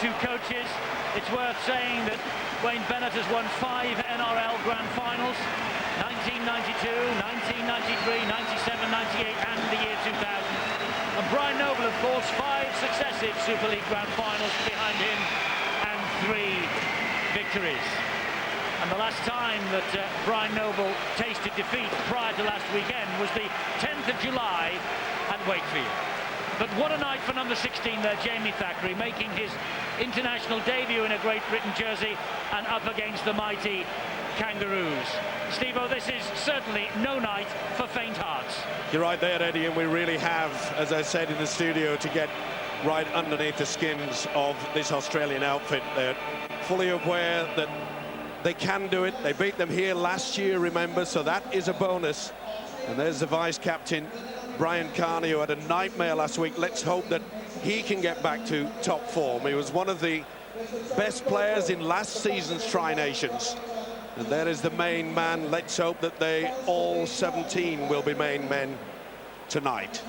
two coaches. It's worth saying that Wayne Bennett has won 5 NRL Grand Finals, 1992, 1993, 97, 98 and the year 2000. And Brian Noble, of course, 5 successive Super League Grand Finals behind him and 3 victories. And the last time that Brian Noble tasted defeat prior to last weekend was the 10th of July at Wakefield. But what a night for number 16 there, Jamie Thackeray, making his international debut in a Great Britain jersey and up against the mighty Kangaroos. Steve-O, this is certainly no night for faint hearts. You're right there, Eddie, and we really have, as I said in the studio, to get right underneath the skins of this Australian outfit. They're fully aware that they can do it. They beat them here last year, remember, so that is a bonus. And there's the vice-captain, Brian Carney, who had a nightmare last week. Let's hope that he can get back to top form. He was one of the best players in last season's Tri-Nations. And there is the main man. Let's hope that they all 17 will be main men tonight.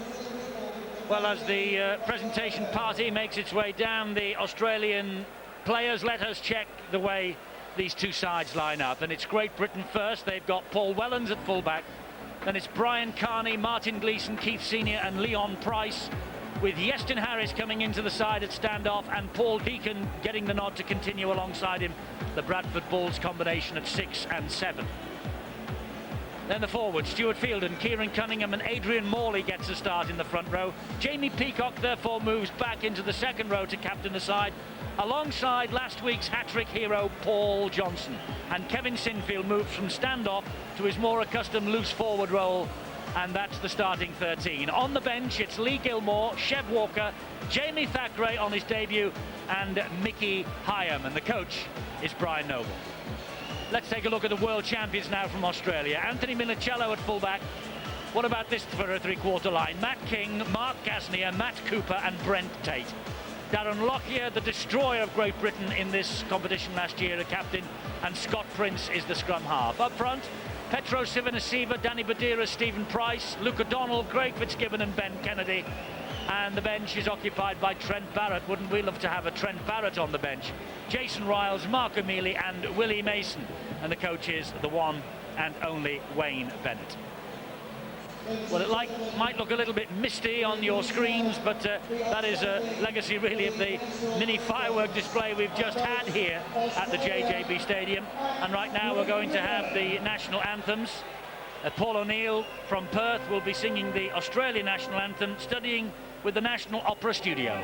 Well, as the presentation party makes its way down the Australian players, let us check the way these two sides line up. And it's Great Britain first. They've got Paul Wellens at fullback. Then it's Brian Carney, Martin Gleeson, Keith Senior and Leon Price, with Iestyn Harris coming into the side at standoff and Paul Deacon getting the nod to continue alongside him. The Bradford Bulls combination at 6 and 7. Then the forwards, Stuart Fielden, Kieran Cunningham and Adrian Morley gets a start in the front row. Jamie Peacock therefore moves back into the second row to captain the side, alongside last week's hat-trick hero Paul Johnson. And Kevin Sinfield moves from standoff to his more accustomed loose forward role, and that's the starting 13. On the bench, it's Lee Gilmore, Chev Walker, Jamie Thackeray on his debut, and Mickey Hyam. And the coach is Brian Noble. Let's take a look at the world champions now from Australia. Anthony Minicello at fullback. What about this for a three-quarter line? Matt King, Mark Gasnier, Matt Cooper and Brent Tate. Darren Lockyer, the destroyer of Great Britain in this competition last year, the captain, and Scott Prince is the scrum half. Up front, Petro Civoniceva, Danny Badira, Stephen Price, Luke O'Donnell, Craig Fitzgibbon and Ben Kennedy. And the bench is occupied by Trent Barrett. Wouldn't we love to have a Trent Barrett on the bench? Jason Riles, Mark O'Mealy and Willie Mason. And the coach is the one and only Wayne Bennett. Well, it might look a little bit misty on your screens, but that is a legacy really of the mini firework display we've just had here at the JJB Stadium. And right now we're going to have the national anthems. Paul O'Neill from Perth will be singing the Australian national anthem, studying with the National Opera Studio.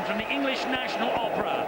From the English National Opera.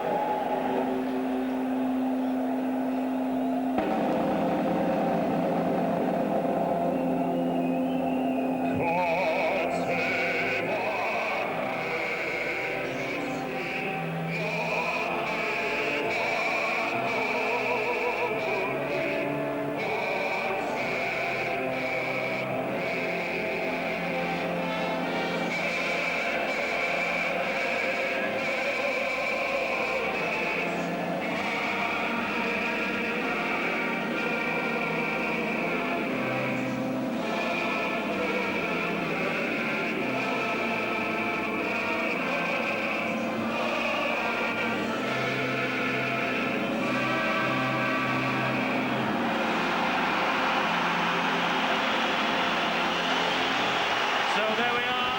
So there we are.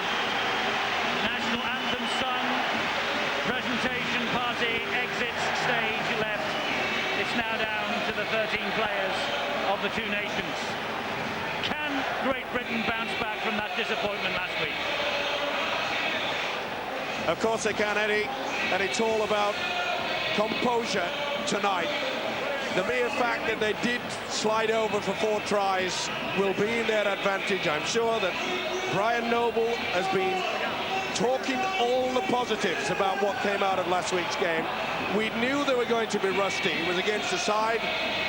National anthem sung. Presentation party exits stage left. It's now down to the 13 players of the two nations. Can Great Britain bounce back from that disappointment last week? Of course they can, Eddie, and it's all about composure tonight. The mere fact that they did slide over for 4 tries will be in their advantage. I'm sure that Brian Noble has been talking all the positives about what came out of last week's game. We knew they were going to be rusty. It was against a side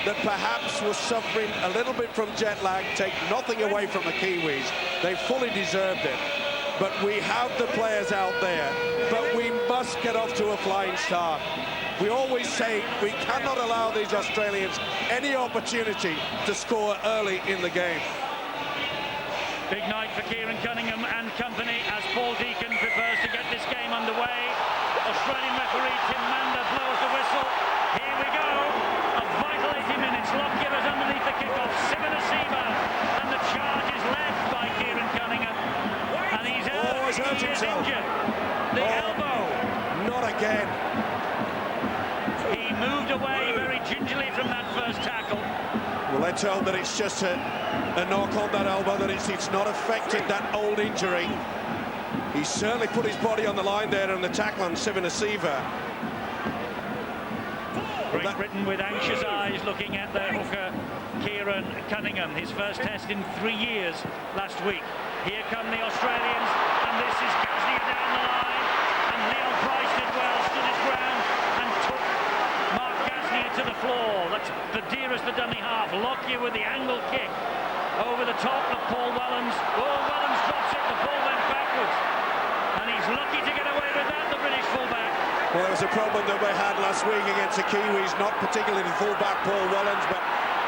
that perhaps was suffering a little bit from jet lag. Take nothing away from the Kiwis. They fully deserved it. But we have the players out there. But we must get off to a flying start. We always say we cannot allow these Australians any opportunity to score early in the game. Big night for Kieran Cunningham and company as Paul Deacon prepares to get this game underway. Australian referee Tim Mander blows the whistle. Here we go. A vital 80 minutes. Lockyer is underneath the kickoff. Sivanasiva. And the charge is led by Kieran Cunningham. And he's out. Oh, he's hurt himself. Injured. The elbow. Not again. He moved away very gingerly from that first tackle. Well, let's hope that it's just a knock on that elbow, that it's not affected that old injury. He certainly put his body on the line there in the tackle on Sivanasiva. Great Britain with anxious eyes looking at their hooker, Kieran Cunningham. His first test in 3 years last week. Here come the Australians, and this is Gasnier down the line. And Leon Price did well, stood his ground, and took Mark Gasnier to the floor. That's Badiris, the dummy half. Lockyer with the angle kick. Over the top of Paul Wellens. Oh, Wellens drops it, the ball went backwards. And he's lucky to get away with that, the British fullback. Well, it was a problem that we had last week against the Kiwis, not particularly the fullback Paul Wellens, but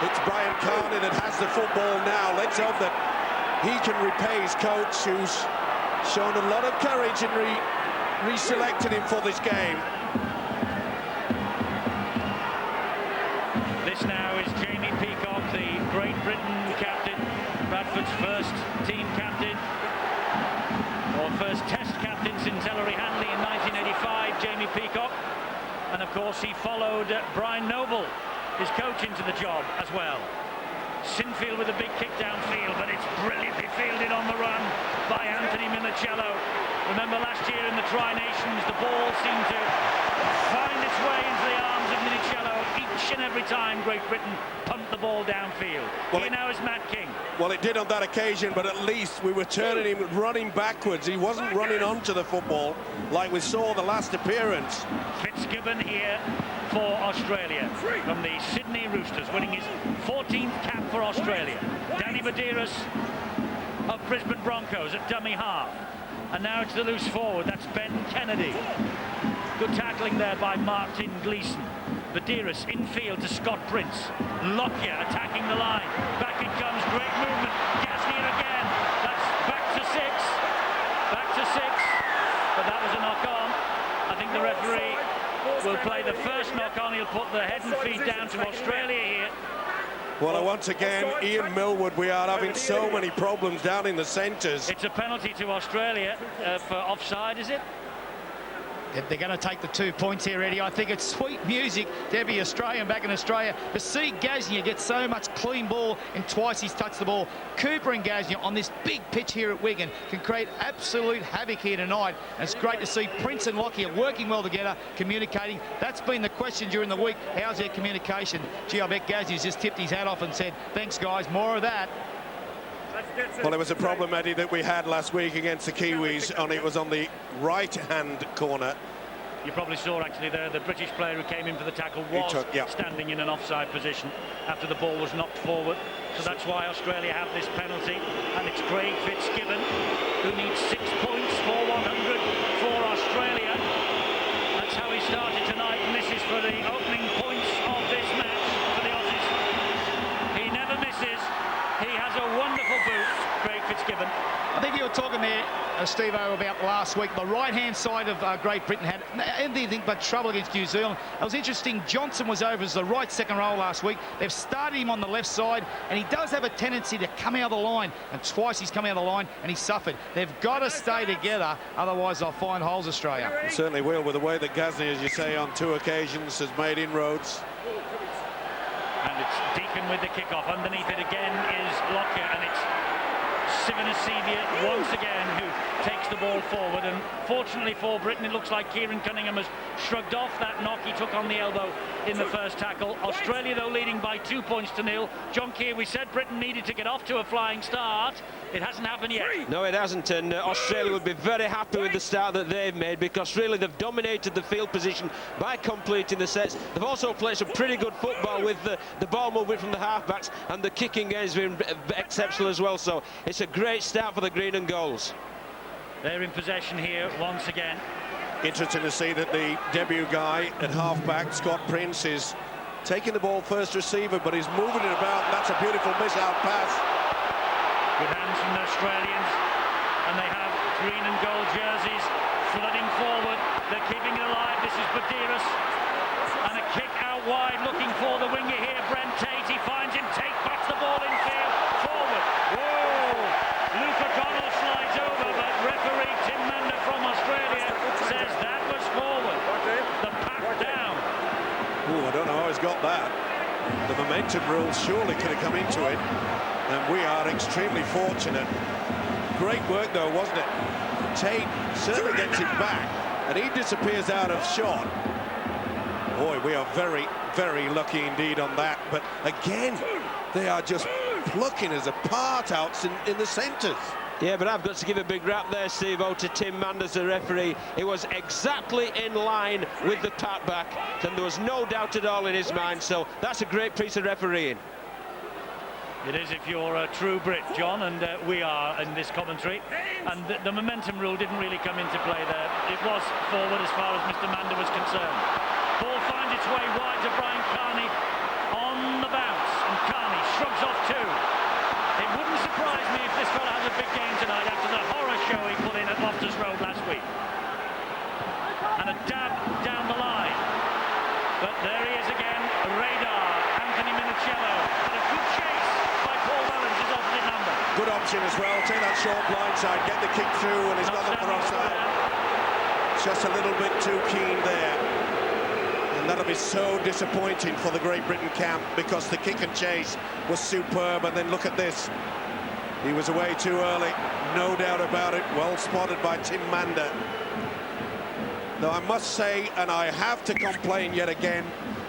it's Brian Carney that has the football now. Let's hope that he can repay his coach, who's shown a lot of courage and reselected him for this game. This now is Jamie Peacock, the Great Britain captain, Bradford's first team captain, or first test captain since Ellery Hanley in 1985, Jamie Peacock. And of course he followed Brian Noble, his coach, into the job as well. Sinfield with a big kick downfield, but it's brilliantly fielded on the run by Anthony Minichiello. Remember last year in the Tri-Nations, the ball seemed to find its way into the arms of Minichiello each and every time Great Britain pumped the ball downfield. Well, Here now is Matt King. Well, it did on that occasion, but at least we were turning him running backwards. He wasn't running onto the football like we saw the last appearance. Fitzgibbon here for Australia from the Sydney Roosters, winning his 14th cap for Australia. Danny Badiris of Brisbane Broncos at dummy half. And now it's the loose forward, that's Ben Kennedy. Good tackling there by Martin Gleeson. Badiris infield to Scott Prince. Lockyer attacking the line. Back it comes, great movement. Gasnier again. That's back to 6. Back to 6. But that was a knock on. I think the referee will play the first knock on. He'll put the head and feet down to Australia here. Well, once again, Ian Millwood, we are having so many problems down in the centres. It's a penalty to Australia for offside, is it? They're going to take the 2 points here, Eddie. I think it's sweet music to every Australian back in Australia. To see Gasnier get so much clean ball and twice he's touched the ball. Cooper and Gasnier on this big pitch here at Wigan can create absolute havoc here tonight. And it's great to see Prince and Lockyer working well together, communicating. That's been the question during the week. How's their communication? Gee, I bet Gasnier's just tipped his hat off and said, thanks, guys, more of that. Well, it was a problem, Eddie, that we had last week against the Kiwis, and it was on the right-hand corner. You probably saw actually there the British player who came in for the tackle was standing in an offside position after the ball was knocked forward. So that's why Australia have this penalty, and it's Craig Fitzgibbon who needs 6 points for 100 for Australia. That's how he started tonight, and this is for the opening points of this match for the Aussies. He never misses. He has a wonderful boot, Craig Fitzgibbon. I think you were talking there, Steve-O, about last week. The right-hand side of Great Britain had anything but trouble against New Zealand. It was interesting. Johnson was over as the right second row last week. They've started him on the left side, and he does have a tendency to come out of the line, and twice he's come out of the line, and he suffered. They've got to stay together, otherwise they'll find holes, Australia. They certainly will, with the way that Ghazni, as you say, on 2 occasions has made inroads. And it's Deacon with the kickoff. Underneath it again is Lockyer, and it's Sivanasivia once again who takes the ball forward. And fortunately for Britain, it looks like Kieran Cunningham has shrugged off that knock he took on the elbow in the first tackle. Australia, though, leading by 2 points to nil. John Keir, we said Britain needed to get off to a flying start. It hasn't happened yet. No, it hasn't, and Australia would be very happy with the start that they've made, because really they've dominated the field position by completing the sets. They've also played some pretty good football with the ball movement from the halfbacks, and the kicking game has been exceptional as well. So it's a great start for the green and golds. They're in possession here once again. Interesting to see that the debut guy at halfback, Scott Prince, is taking the ball first receiver, but he's moving it about. That's a beautiful miss-out pass. Good hands from the Australians, and they have green and gold jerseys flooding forward. They're keeping it alive. This is Badiris, and a kick out wide, looking for the winger here, Brent Tate. He finds him. Tate bats the ball in field, forward. Whoa! Luke O'Connell slides over, but referee Tim Mander from Australia says that was forward. The pat down. Oh, I don't know how he's got that. The momentum rules surely could have come into it, and we are extremely fortunate. Great work, though, wasn't it? Tate certainly gets it back, and he disappears out of shot. Boy, we are very, very lucky indeed on that. But again, they are just plucking us apart out in the centres. Yeah, but I've got to give a big rap there, Steve-O, to Tim Manders, the referee. It was exactly in line with the pat back, and there was no doubt at all in his mind. So that's a great piece of refereeing. It is, if you're a true Brit, John, and we are in this commentary. And the momentum rule didn't really come into play there. It was forward as far as Mr. Mander was concerned. Ball finds its way wide to Brian Carney on the bounce, and Carney shrugs off 2. It wouldn't surprise me if this fella has a big game tonight after the horror show he put in at Loftus Road last week. And a dab down the line. But there he is again, radar, Anthony Minicello. And a good chase by Paul Wellens, his opposite number. Good option as well. Take that short blindside, get the kick through, and he's got the for offside. Just a little bit too keen there. And that'll be so disappointing for the Great Britain camp, because the kick and chase was superb. And then look at this. He was away too early, no doubt about it. Well spotted by Tim Mander. Now, I must say, and I have to complain yet again,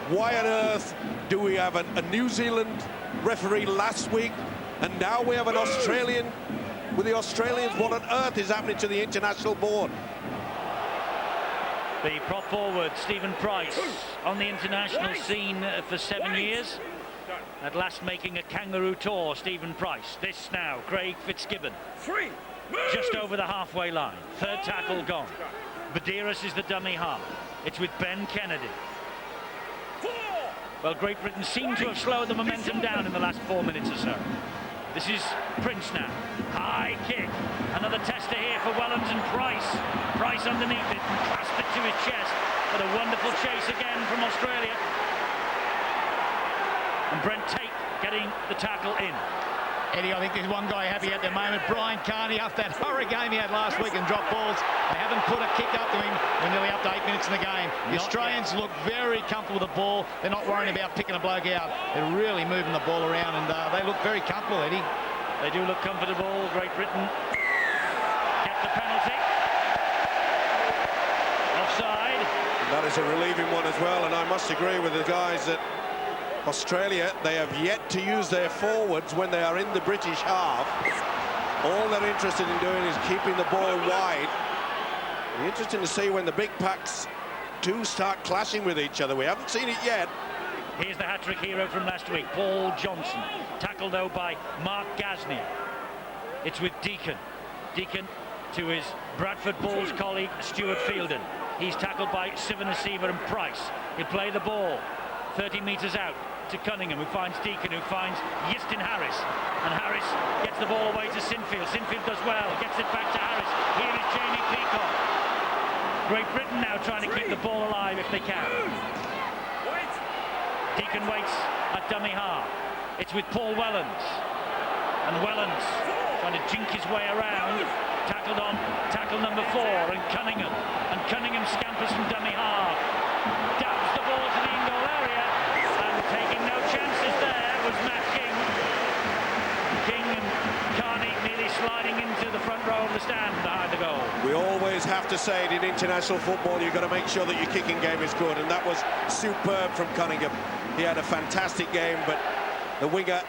why on earth do we have a New Zealand referee last week, and now we have an Australian? With the Australians, what on earth is happening to the international board? The prop forward, Stephen Price, on the international scene for 7 years. At last making a kangaroo tour, Stephen Price. This now, Craig Fitzgibbon. Just over the halfway line. Third tackle gone. Badiris is the dummy half. It's with Ben Kennedy. Well, Great Britain seem to have slowed the momentum down in the last 4 minutes or so. This is Prince now. High kick. Another tester here for Wellens and Price. Price underneath it and clasped it to his chest. But a wonderful chase again from Australia. And Brent Tate getting the tackle in. Eddie, I think there's one guy happy at the moment, Brian Carney, after that horror game he had last week and dropped balls. They haven't put a kick up to him. We're nearly up to 8 minutes in the game. The Australians look very comfortable with the ball. They're not worrying about picking a bloke out. They're really moving the ball around, and they look very comfortable, Eddie. They do look comfortable. Great Britain get the penalty. Offside. That is a relieving one as well, and I must agree with the guys that Australia, they have yet to use their forwards when they are in the British half. All they're interested in doing is keeping the ball wide. It'll be interesting to see when the big packs do start clashing with each other. We haven't seen it yet. Here's the hat-trick hero from last week, Paul Johnson. Tackled, though, by Mark Ghazni. It's with Deacon. Deacon to his Bradford Bulls colleague, Stuart Fielden. He's tackled by Sivanasivia and Price. He'll play the ball. 30 metres out. to Cunningham, who finds Deacon, who finds Easton Harris. And Harris gets the ball away to Sinfield. Sinfield does well, gets it back to Harris. Here is Jamie Peacock. Great Britain now trying to keep the ball alive if they can. Deacon waits at dummy half. It's with Paul Wellens. And Wellens trying to jink his way around. Tackled on tackle number 4, and Cunningham. And Cunningham scampers from dummy half. Dabs the ball to the in-goal area. And taking no chances there was Matt King. King and Carney nearly sliding into the front row of the stand behind the goal. We always have to say it in international football, you've got to make sure that your kicking game is good, and that was superb from Cunningham. He had a fantastic game, but the winger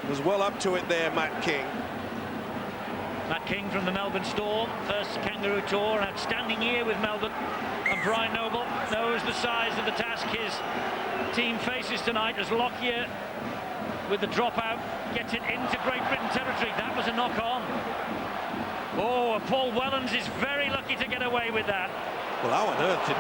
was well up to it there, Matt King. Matt King from the Melbourne Storm, first Kangaroo Tour, an outstanding year with Melbourne. And Brian Noble knows the size of the task his team faces tonight as Lockyer, with the dropout, gets it into Great Britain territory. That was a knock-on. Oh, Paul Wellens is very lucky to get away with that. Well, how on earth did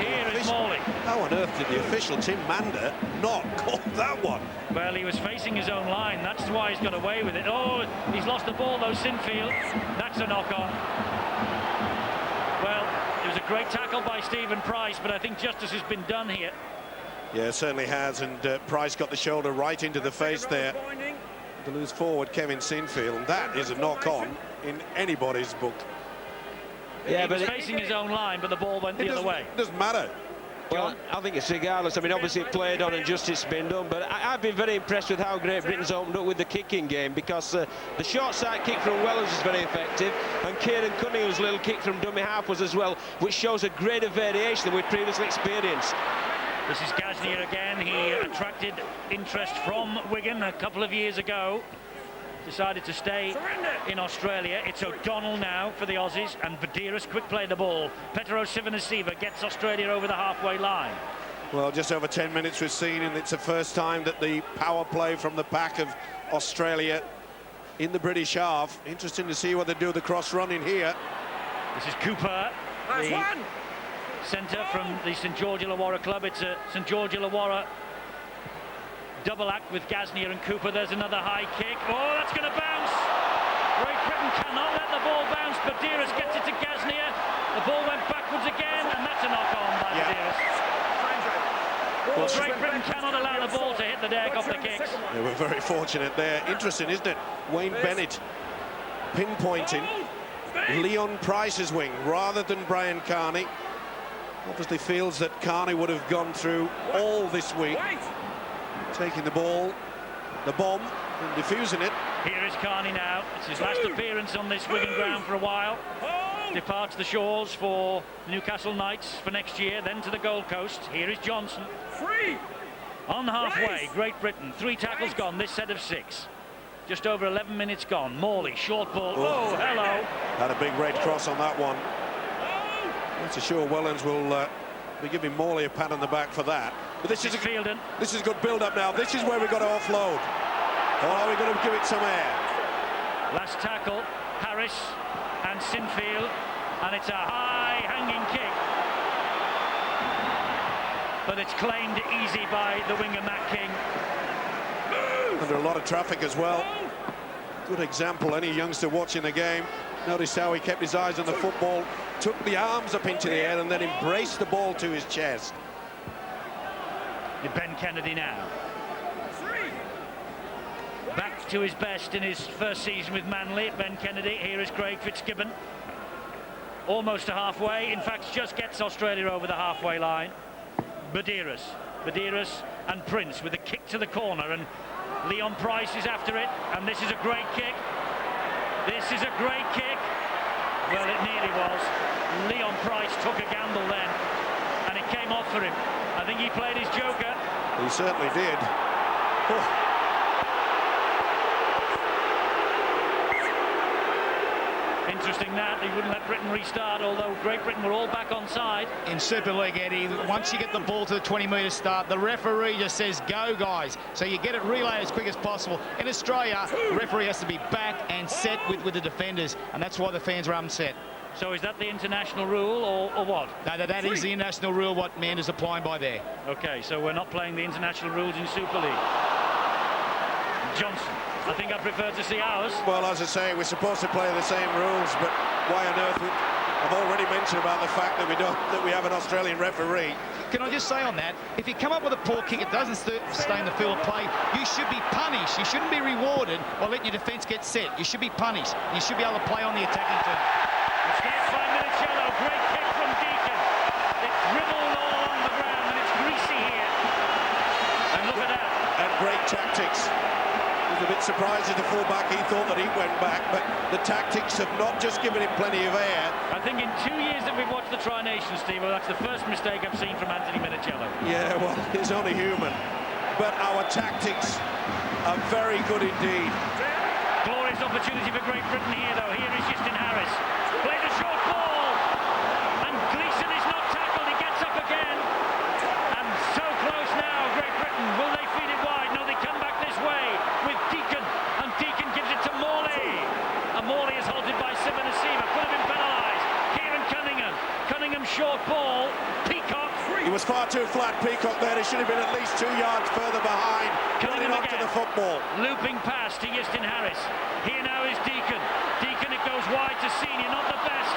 How on earth did the official, Tim Mander, not call that one? Well, he was facing his own line. That's why he's got away with it. Oh, he's lost the ball, though, Sinfield. That's a knock-on. Well, it was a great tackle by Stephen Price, but I think justice has been done here. Yeah, it certainly has, and Price got the shoulder right into the face there. The loose forward, Kevin Sinfield, and that is a knock-on in anybody's book. Yeah, he was facing his own line, but the ball went the other way. It doesn't matter. Well, I think it's regardless. I mean, obviously it played on and justice been done, but I've been very impressed with how Great Britain's opened up with the kicking game, because the short side kick from Wellens is very effective, and Kieran Cunningham's little kick from dummy half was as well, which shows a greater variation than we've previously experienced. This is Gasnier again. He attracted interest from Wigan a couple of years ago. Decided to stay in Australia. It's O'Donnell now for the Aussies, and Vadiris quick play the ball. Petero Sivanasiva gets Australia over the halfway line. Well, just over 10 minutes we've seen, and it's the first time that the power play from the back of Australia in the British half. Interesting to see what they do the cross run in here. This is Cooper, the centre from the St George Illawarra club. It's a St George Illawarra double act with Gasnier and Cooper. There's another high kick. Oh, that's going to bounce. Great Britain cannot let the ball bounce. Badiris gets it to Gasnier. The ball went backwards again, and that's a knock-on by Badiris. Well, Great Britain cannot allow the ball to hit the deck off the kicks. They were very fortunate there. Interesting, isn't it? Wayne Bennett pinpointing Leon Price's wing rather than Brian Carney. Obviously feels that Carney would have gone through all this week. Taking the ball, the bomb, and diffusing it. Here is Carney now. It's his last appearance on this Wigan ground for a while. Departs the shores for Newcastle Knights for next year, then to the Gold Coast. Here is Johnson. On halfway, Great Britain. 3 tackles gone, this set of 6. Just over 11 minutes gone. Morley, short ball. Oh, hello. Had a big red cross on that one. That's sure Wellens will be giving Morley a pat on the back for that. But this is a good build-up now. This is where we've got to offload. Or are we going to give it some air? Last tackle, Harris and Sinfield, and it's a high hanging kick. But it's claimed easy by the winger Matt King. Under a lot of traffic as well. Good example, any youngster watching the game. Notice how he kept his eyes on the football, took the arms up into the air and then embraced the ball to his chest. Ben Kennedy now. Back to his best in his first season with Manly. Ben Kennedy. Here is Craig Fitzgibbon. Almost to halfway. In fact, just gets Australia over the halfway line. Badiris and Prince with a kick to the corner, and Leon Price is after it, and this is a great kick. This is a great kick. Well, it nearly was. Leon Price took a gamble then, and it came off for him. I think he played his joker. He certainly did. Oh. Interesting that he wouldn't let Britain restart, although Great Britain were all back on side. In Super League, Eddie, once you get the ball to the 20-metre start, the referee just says, go, guys. So you get it relayed as quick as possible. In Australia, the referee has to be back and set with the defenders, and that's why the fans are upset. So is that the international rule or what? No, that is the international rule, what Mander's applying by there. Okay, so we're not playing the international rules in Super League. Johnson, I think I prefer to see ours. Well, as I say, we're supposed to play the same rules, but why on earth? I've already mentioned about the fact that we have an Australian referee. Can I just say on that, if you come up with a poor kick, it doesn't stay in the field of play, you should be punished. You shouldn't be rewarded by letting your defence get set. You should be punished. You should be able to play on the attacking team. Snapped by Minicello, great kick from Deacon. It's dribbled all along the ground and it's greasy here. And look at that. And great tactics. He was a bit surprised as the fullback. He thought that he went back, but the tactics have not just given him plenty of air. I think in 2 years that we've watched the Tri-Nations, Steve, well, that's the first mistake I've seen from Anthony Minicello. Yeah, well, he's only human. But our tactics are very good indeed. Glorious opportunity for Great Britain here, though. Here is Justin Harris. Plays a short ball. And Gleeson is not tackled. He gets up again. And so close now, Great Britain. Will they feed it wide? No, they come back this way with Deacon. And Deacon gives it to Morley. And Morley is halted by Sivan Asima. Could have been penalised. Kieran Cunningham. Cunningham short ball. Peacock. He was far too flat, Peacock, there. He should have been at least 2 yards further behind. Running onto the football. Looping pass to Justin Harris. Here now is Deacon. Deacon, it goes wide to Senior. Not the best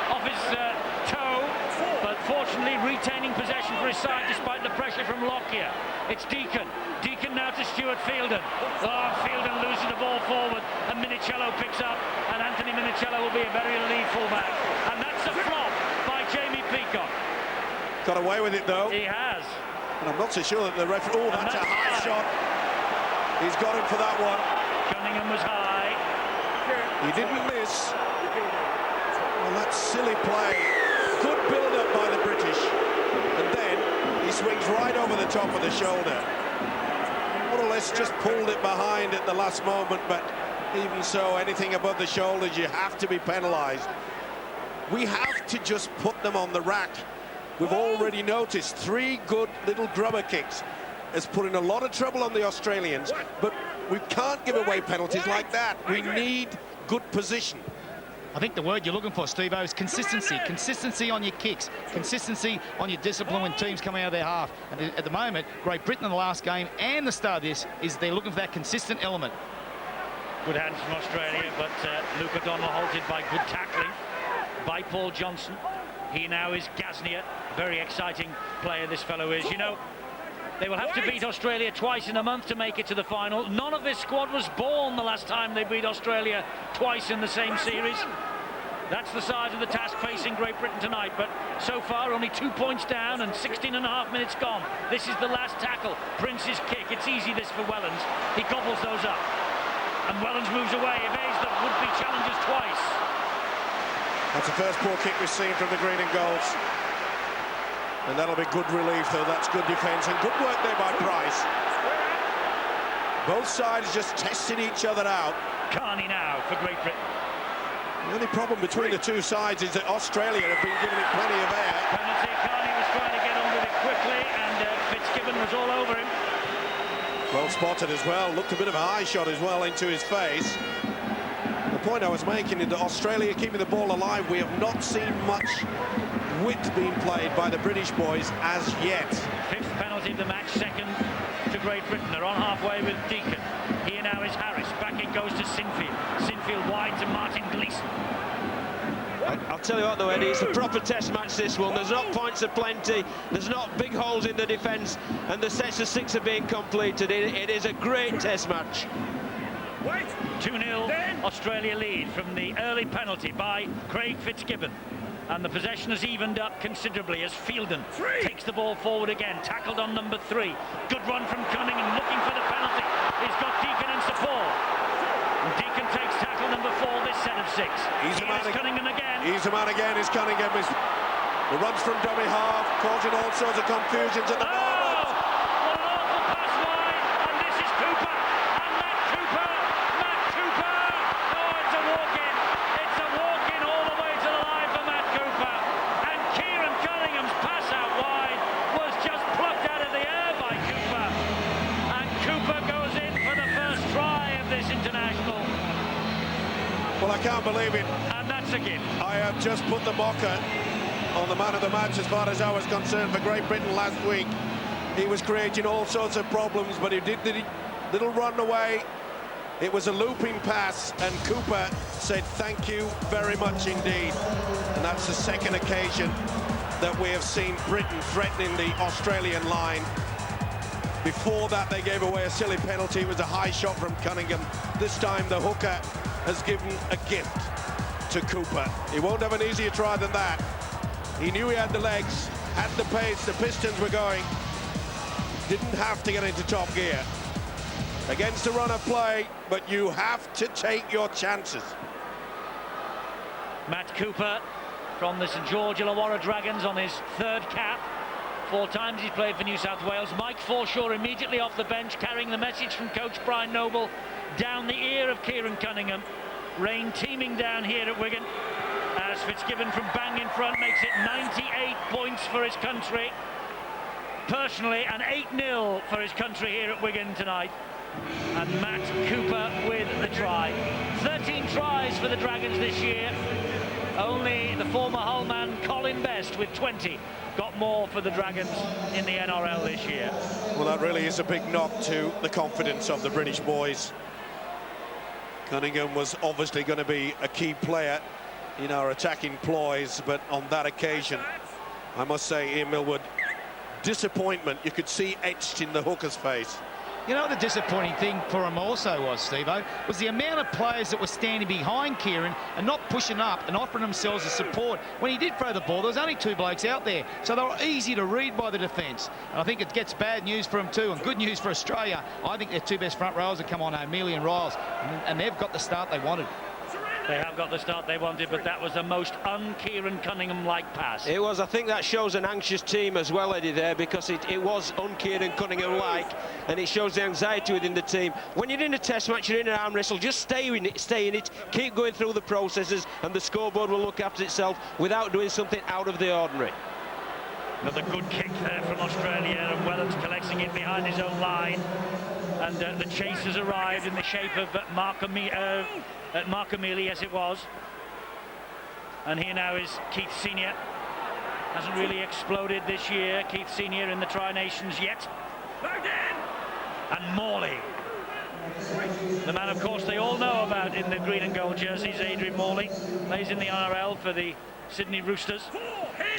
off his toe, but fortunately retaining possession for his side despite the pressure from Lockyer. It's Deacon. Deacon now to Stuart Fielden. Oh, Fielden loses the ball forward, and Minicello picks up, and Anthony Minicello will be a very lead fullback. And that's a flop by Jamie Peacock. Got away with it, though. He has. And I'm not so sure that the referee... Oh, that's a high shot. He's got him for that one. Cunningham was high. He didn't miss. Well, that's silly play. Good build-up by the British. And then he swings right over the top of the shoulder. More or less just pulled it behind at the last moment, but even so, anything above the shoulders, you have to be penalised. We have to just put them on the rack. We've already noticed 3 good little grubber kicks has put in a lot of trouble on the Australians, but we can't give away penalties like that. We need good position. I think the word you're looking for, Steve-O, is consistency. Consistency on your kicks. Consistency on your discipline when teams come out of their half. And at the moment, Great Britain in the last game and the start of this is they're looking for that consistent element. Good hands from Australia, but Luke O'Donnell halted by good tackling by Paul Johnson. He now is Gaznia. Very exciting player this fellow is. You know, they will have to beat Australia twice in a month to make it to the final. None of this squad was born the last time they beat Australia twice in the same series. That's the size of the task facing Great Britain tonight, but so far only 2 points down and 16.5 minutes gone. This is the last tackle. Prince's kick. It's easy this for Wellens. He gobbles those up. And Wellens moves away, evades the would-be challengers twice. That's the first poor kick we've seen from the green and golds. And that'll be good relief, though. That's good defence and good work there by Price. Both sides just testing each other out. Carney now for Great Britain. The only problem between the two sides is that Australia have been giving it plenty of air. Penalty. Carney was trying to get on with it quickly, and Fitzgibbon was all over him. Well spotted as well. Looked a bit of a high shot as well into his face. The point I was making is that Australia keeping the ball alive. We have not seen much wit being played by the British boys as yet. 5th penalty of the match, 2nd to Great Britain. They're on halfway with Deacon. Here now is Harris. Back it goes to Sinfield. Sinfield wide to Martin Gleeson. I'll tell you what though, Eddie, it's a proper test match, this one. There's not points aplenty, there's not big holes in the defence, and the sets of 6 are being completed. It is a great test match. 2-0 Australia lead from the early penalty by Craig Fitzgibbon. And the possession has evened up considerably as Fielden takes the ball forward again. Tackled on number 3. Good run from Cunningham, looking for the penalty. He's got Deacon in support. And Deacon takes tackle number 4 this set of 6. He's the man Cunningham again. He's the man again, is Cunningham. The runs from dummy half, causing all sorts of confusions at the moment. What an awful pass wide. And this is Cooper. And Matt Cooper. Oh, it's a walk-in. It's a walk-in all the way to the line for Matt Cooper. And Kieran Cunningham's pass out wide was just plucked out of the air by Cooper. And Cooper goes in for the first try of this international. Well, I can't believe it. And that's a gift. I have just put the mocker on the man of the match as far as I was concerned for Great Britain last week. He was creating all sorts of problems, but he did the little run away. It was a looping pass, and Cooper said thank you very much indeed. And that's the second occasion that we have seen Britain threatening the Australian line. Before that, they gave away a silly penalty. It was a high shot from Cunningham. This time, the hooker has given a gift to Cooper. He won't have an easier try than that. He knew he had the legs, had the pace, the pistons were going. Didn't have to get into top gear. Against a run of play, but you have to take your chances. Matt Cooper from the St George Illawarra Dragons on his third cap. 4 times he's played for New South Wales. Mike Forshaw immediately off the bench, carrying the message from coach Brian Noble down the ear of Kieran Cunningham. Rain teeming down here at Wigan as Fitzgibbon from bang in front makes it 98 points for his country personally, and 8-0 for his country here at Wigan tonight. And Matt Cooper with the try. 13 tries for the Dragons this year. Only the former Hull man Colin Best with 20 got more for the Dragons in the NRL this year. Well, that really is a big knock to the confidence of the British boys. Cunningham was obviously going to be a key player in our attacking ploys, but on that occasion, I must say, Ian Millwood, disappointment you could see etched in the hooker's face. You know, the disappointing thing for him also was, Steve-O, was the amount of players that were standing behind Kieran and not pushing up and offering themselves as support. When he did throw the ball, there was only 2 blokes out there, so they were easy to read by the defence. And I think it gets bad news for him too, and good news for Australia. I think their 2 best front rowers have come on, O'Mealy and Riles, and they've got the start they wanted. They have got the start they wanted, but that was the most un-Kieran Cunningham-like pass. It was. I think that shows an anxious team as well, Eddie, there, because it was un-Kieran Cunningham-like, and it shows the anxiety within the team. When you're in a test match, you're in an arm wrestle, just stay in it, keep going through the processes, and the scoreboard will look after itself without doing something out of the ordinary. Another good kick there from Australia, and Wellens collecting it behind his own line. And the chase has arrived in the shape of Mark O'Mealy, yes it was. And here now is Keith Senior. Hasn't really exploded this year, Keith Senior, in the Tri-Nations yet. And Morley. The man, of course, they all know about in the green and gold jerseys, Adrian Morley. Plays in the NRL for the Sydney Roosters.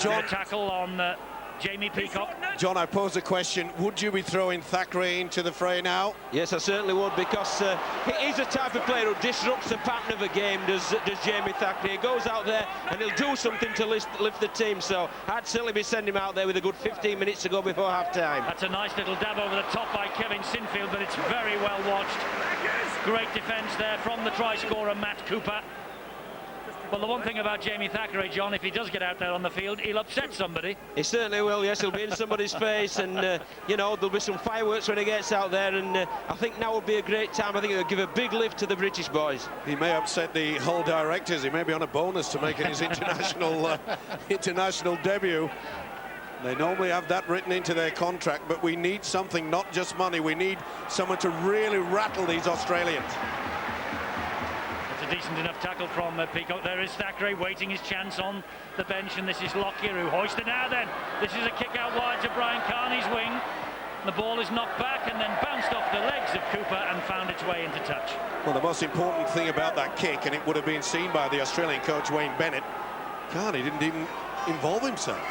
John, a tackle on Jamie Peacock. John, I pose a question. Would you be throwing Thackeray into the fray now? Yes, I certainly would, because he's a type of player who disrupts the pattern of a game, does Jamie Thackeray. He goes out there and he'll do something to lift the team, so I'd certainly be sending him out there with a good 15 minutes to go before half-time. That's a nice little dab over the top by Kevin Sinfield, but it's very well watched. Great defence there from the try scorer, Matt Cooper. Well, the one thing about Jamie Thackeray, John, if he does get out there on the field, he'll upset somebody. He certainly will, yes. He'll be in somebody's face, and, you know, there'll be some fireworks when he gets out there, and I think now would be a great time. I think it'll give a big lift to the British boys. He may upset the Hull directors. He may be on a bonus to making his international debut. They normally have that written into their contract, but we need something, not just money. We need someone to really rattle these Australians. A decent enough tackle from Peacock. There is Thackeray waiting his chance on the bench, and this is Lockyer who hoisted now then. This is a kick out wide to Brian Carney's wing. The ball is knocked back and then bounced off the legs of Cooper and found its way into touch. Well, the most important thing about that kick, and it would have been seen by the Australian coach Wayne Bennett, Carney didn't even involve himself.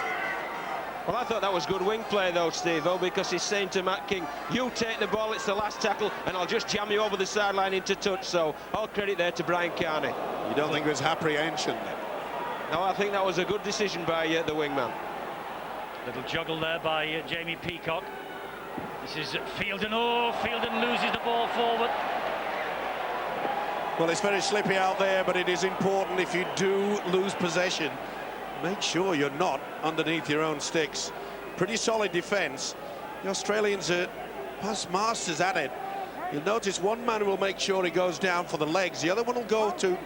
Well, I thought that was good wing play, though, Steve-O, because he's saying to Matt King, you take the ball, it's the last tackle, and I'll just jam you over the sideline into touch. So, all credit there to Brian Carney. You don't think there's apprehension then? No, I think that was a good decision by the wingman. Little juggle there by Jamie Peacock. This is Fielden. Oh, Fielden loses the ball forward. Well, it's very slippy out there, but it is important if you do lose possession, make sure you're not underneath your own sticks. Pretty solid defence. The Australians are past masters at it. You'll notice one man will make sure he goes down for the legs. The other one will go to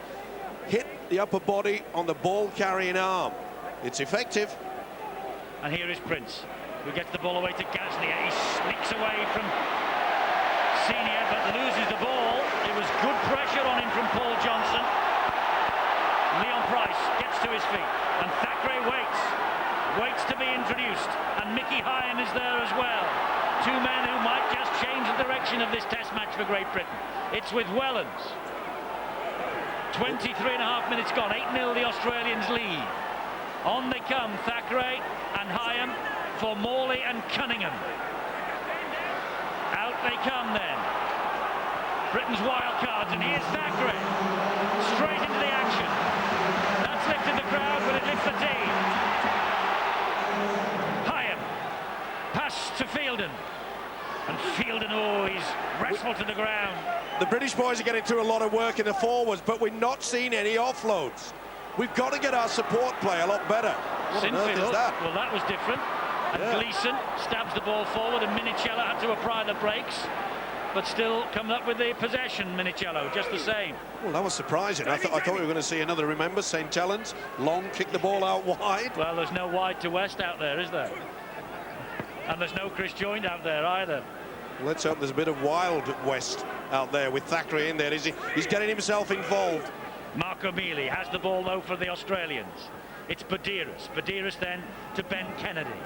hit the upper body on the ball-carrying arm. It's effective. And here is Prince, who gets the ball away to Gasnier. He sneaks away from Senior, but loses the ball. It was good pressure on him from Paul Johnson. his feet, and Thackeray waits to be introduced, and Mickey Hyam is there as well. Two men who might just change the direction of this test match for Great Britain. It's with Wellens. 23.5 minutes gone, 8-0 the Australians lead. On they come, Thackeray and Hyam for Morley and Cunningham. Out they come then. Britain's wild cards, and here's Thackeray. Straight into the action. That's lifted the crowd, but it lifts the team. Hyam. Pass to Fielden. And Fielden, oh, he's wrestled to the ground. The British boys are getting through a lot of work in the forwards, but we're not seeing any offloads. We've got to get our support play a lot better. What on earth is that? Well, that was different. And yeah. Gleeson stabs the ball forward, and Minicello had to apply the brakes, but still coming up with the possession, Minicello, just the same. Well, that was surprising. I thought we were going to see another, remember, St. Helens, long, kick the ball out wide. Well, there's no wide to West out there, is there? And there's no Chris Joynt out there either. Let's hope there's a bit of wild West out there with Thackeray in there. He's getting himself involved. Marco Mealy has the ball, though, for the Australians. It's Badiris. Badiris then to Ben Kennedy.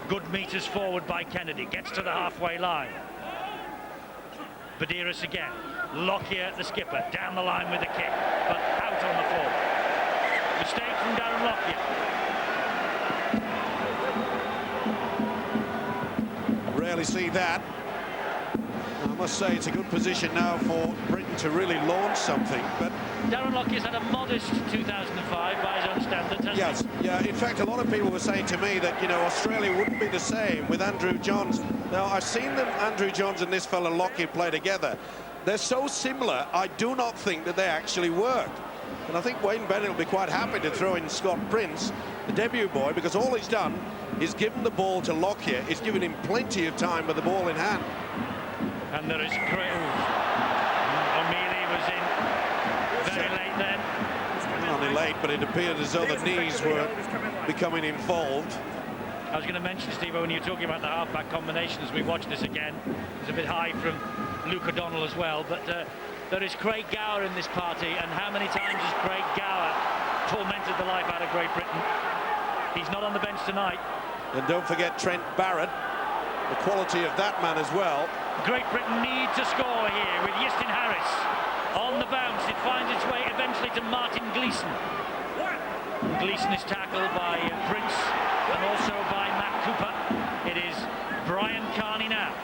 Good meters forward by Kennedy. Gets to the halfway line. Badiris again. Lockyer, the skipper, down the line with the kick, but out on the full. Mistake from Darren Lockyer. Rarely see that. I must say it's a good position now for Britain to really launch something. But Darren Lockyer's had a modest 2005 by his own standards, hasn't he? Yeah. In fact, a lot of people were saying to me that, you know, Australia wouldn't be the same with Andrew Johns. Now, I've seen them, Andrew Johns and this fella Lockyer, play together. They're so similar, I do not think that they actually work. And I think Wayne Bennett will be quite happy to throw in Scott Prince, the debut boy, because all he's done is given the ball to Lockyer. He's given him plenty of time with the ball in hand. And there is O'Mealy was in very late then. Only late, but it appeared as though the knees were becoming involved. I was going to mention, Steve, when you're talking about the half-back combination, as we watch this again, it's a bit high from Luke O'Donnell as well, but there is Craig Gower in this party, and how many times has Craig Gower tormented the life out of Great Britain? He's not on the bench tonight. And don't forget Trent Barrett, the quality of that man as well. Great Britain need to score here with Easton Harris on the bounce. It finds its way eventually to Martin Gleeson. Gleeson is tackled by Prince and also by Matt Cooper. It is Brian Carney now.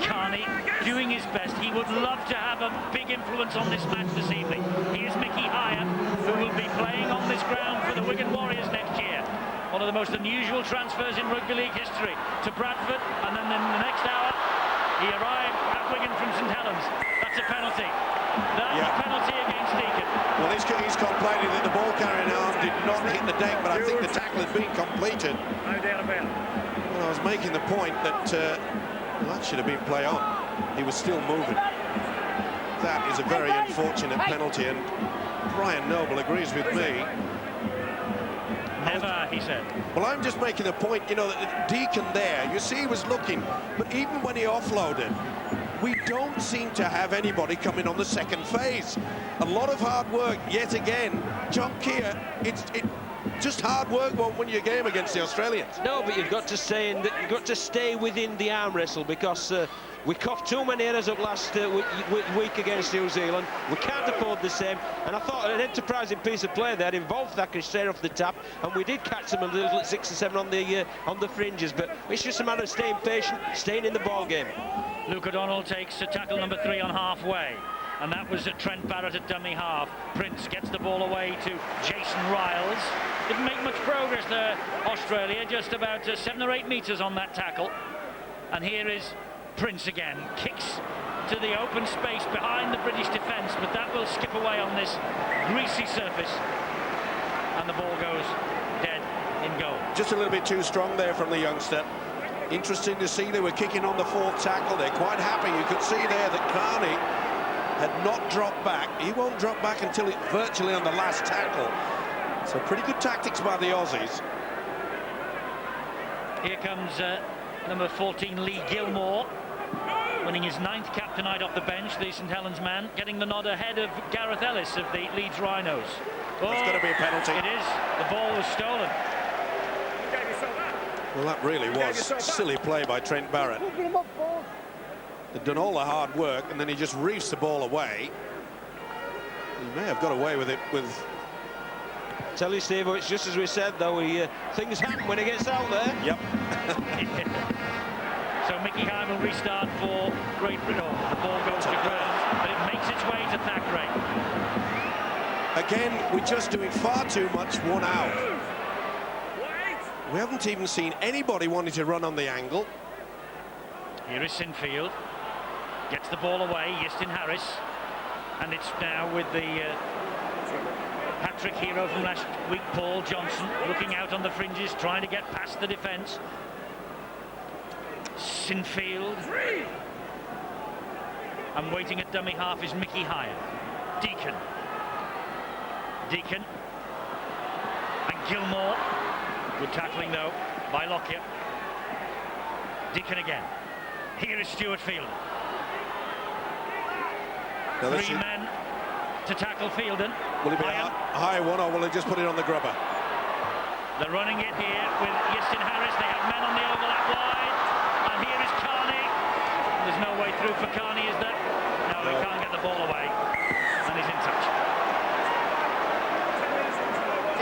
Carney doing his best. He would love to have a big influence on this match this evening. Here's Mickey Hyam, who will be playing on this ground for the Wigan Warriors next year. One of the most unusual transfers in rugby league history to Bradford, and then in the next hour he arrived at Wigan from St Helens. That's a penalty. That's a penalty against Deacon. Well, he's complaining that the ball carrying arm did not hit the deck, but I think the tackle has been completed. No doubt about it. Well, I was making the point that that should have been play on. He was still moving. That is a very unfortunate penalty, and Brian Noble agrees with me. Never, he said. Well, I'm just making a point, you know, that Deacon there, you see he was looking, but even when he offloaded, we don't seem to have anybody coming on the second phase. A lot of hard work, yet again. John Keir, it's just hard work won't win your game against the Australians. No, but you've got to stay within the arm wrestle, because we coughed too many errors up last week against New Zealand. We can't afford the same, and I thought an enterprising piece of play there involved Thackeray straight off the tap, and we did catch them a little at 6 or 7 on the fringes, but it's just a matter of staying patient, staying in the ball game. Luke O'Donnell takes tackle number 3 on halfway, and that was Trent Barrett at dummy half. Prince gets the ball away to Jason Riles. Didn't make much progress there, Australia, just about 7 or 8 metres on that tackle. And here is Prince again, kicks to the open space behind the British defence, but that will skip away on this greasy surface, and the ball goes dead in goal. Just a little bit too strong there from the youngster. Interesting to see they were kicking on the 4th tackle. They're quite happy. You could see there that Carney had not dropped back. He won't drop back until it's virtually on the last tackle. So pretty good tactics by the Aussies. Here comes number 14, Lee Gilmore, winning his 9th cap tonight off the bench, the St Helens man, getting the nod ahead of Gareth Ellis of the Leeds Rhinos. That's going to be a penalty. It is. The ball was stolen. Well, that really was silly play by Trent Barrett. They'd done all the hard work, and then he just reefs the ball away. He may have got away with it with... Tell you, Steve, it's just as we said, though, things happen when he gets out there. Yep. So Mickey Hine will restart for Great Britain. The ball goes to ground, but it makes its way to Thackeray. Again, we're just doing far too much one out. We haven't even seen anybody wanting to run on the angle. Here is Sinfield. Gets the ball away, Easton Harris. And it's now with the hat-trick hero from last week, Paul Johnson, looking out on the fringes, trying to get past the defence. Sinfield. And waiting at dummy half is Mickey Hine. Deacon. Deacon. And Gilmore. Good tackling, though, by Lockyer. Deacon again. Here is Stuart Fielden. Three men to tackle Fielden. Will it be a high one, or will they just put it on the grubber? They're running it here with Easton Harris. They have men on the overlap wide. And here is Carney. There's no way through for Carney, is there? No, he can't get the ball away. And he's in touch.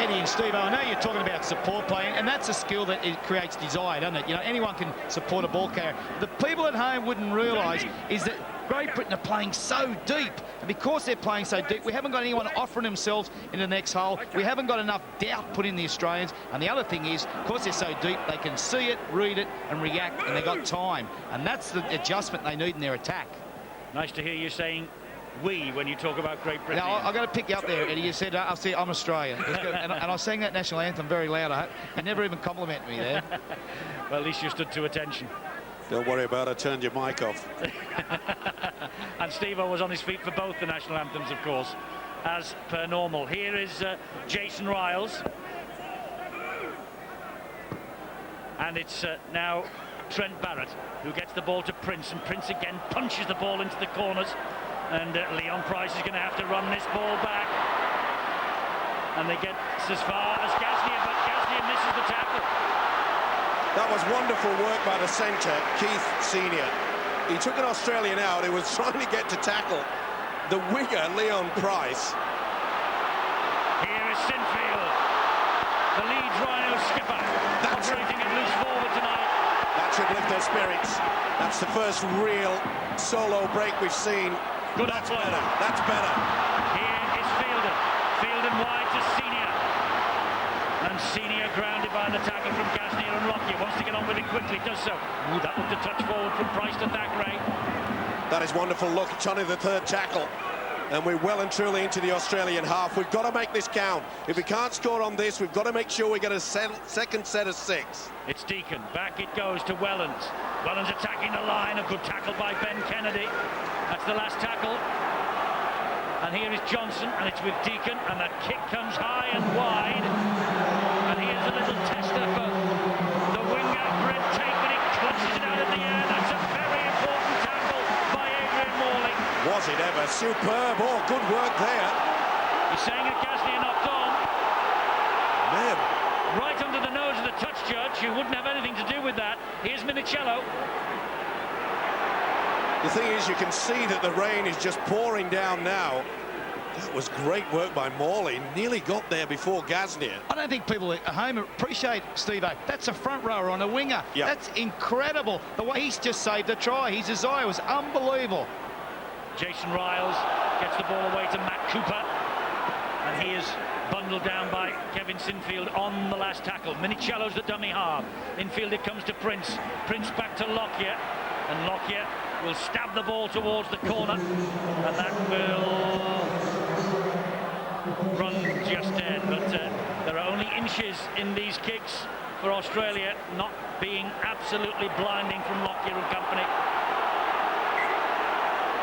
Eddie and Steve, I know you're talking about support play, and that's a skill that it creates desire, doesn't it? You know, anyone can support a ball carrier. The people at home wouldn't realise is that Great Britain are playing so deep, and because they're playing so deep, we haven't got anyone offering themselves in the next hole. We haven't got enough doubt put in the Australians, and the other thing is, because they're so deep, they can see it, read it, and react, and they've got time, and that's the adjustment they need in their attack. Nice to hear you saying we when you talk about Great Britain. Now, I've got to pick you up there, Eddie. You said, I'm Australian. And I sang that national anthem very loud. I hope you never even complimented me there. Well, at least you stood to attention. Don't worry about it, turned your mic off. And Steve-O was on his feet for both the national anthems, of course, as per normal. Here is Jason Riles. And it's now Trent Barrett who gets the ball to Prince, and Prince again punches the ball into the corners. And Leon Price is going to have to run this ball back. And they get as far as Gasnier, but Gasnier misses the tackle. That was wonderful work by the centre, Keith Senior. He took an Australian out. He was trying to get to tackle the winger, Leon Price. Here is Sinfield, the Leeds Rhino skipper, operating it loose forward tonight. That should lift their spirits. That's the first real solo break we've seen. Good That's upload. better. That's better. Here is Fielden. Fielden wide to Senior. And Senior grounded by the tackle from Gasnier, and Lockyer wants to get on with it quickly, does so. Ooh, that looked a touch forward from Price to Thackeray. That is wonderful. Look, it's only the third tackle. And we're well and truly into the Australian half. We've got to make this count. If we can't score on this, we've got to make sure we get a second set of 6. It's Deacon. Back it goes to Wellens. Wellens attacking the line. A good tackle by Ben Kennedy. That's the last tackle. And here is Johnson, and it's with Deacon, and the kick comes high and wide. And here's a little tester for the winger, Brent Tate, but he clutches it out of the air. That's a very important tackle by Adrian Morley. Was it ever? Superb. Oh, good work there. He's saying that Gasnier knocked on. Man. Right under the nose of the touch judge, who wouldn't have anything to do with that. Here's Minicello. The thing is, you can see that the rain is just pouring down now. That was great work by Morley. Nearly got there before Gasnier. I don't think people at home appreciate, Steve-O. That's a front rower on a winger. Yep. That's incredible. The way he's just saved a try. His desire was unbelievable. Jason Riles gets the ball away to Matt Cooper. And he is bundled down by Kevin Sinfield on the last tackle. Minicello's the dummy half. Infield it comes to Prince. Prince back to Lockyer. And Lockyer will stab the ball towards the corner. And that will run just dead. But there are only inches in these kicks for Australia, not being absolutely blinding from Lockyer and company.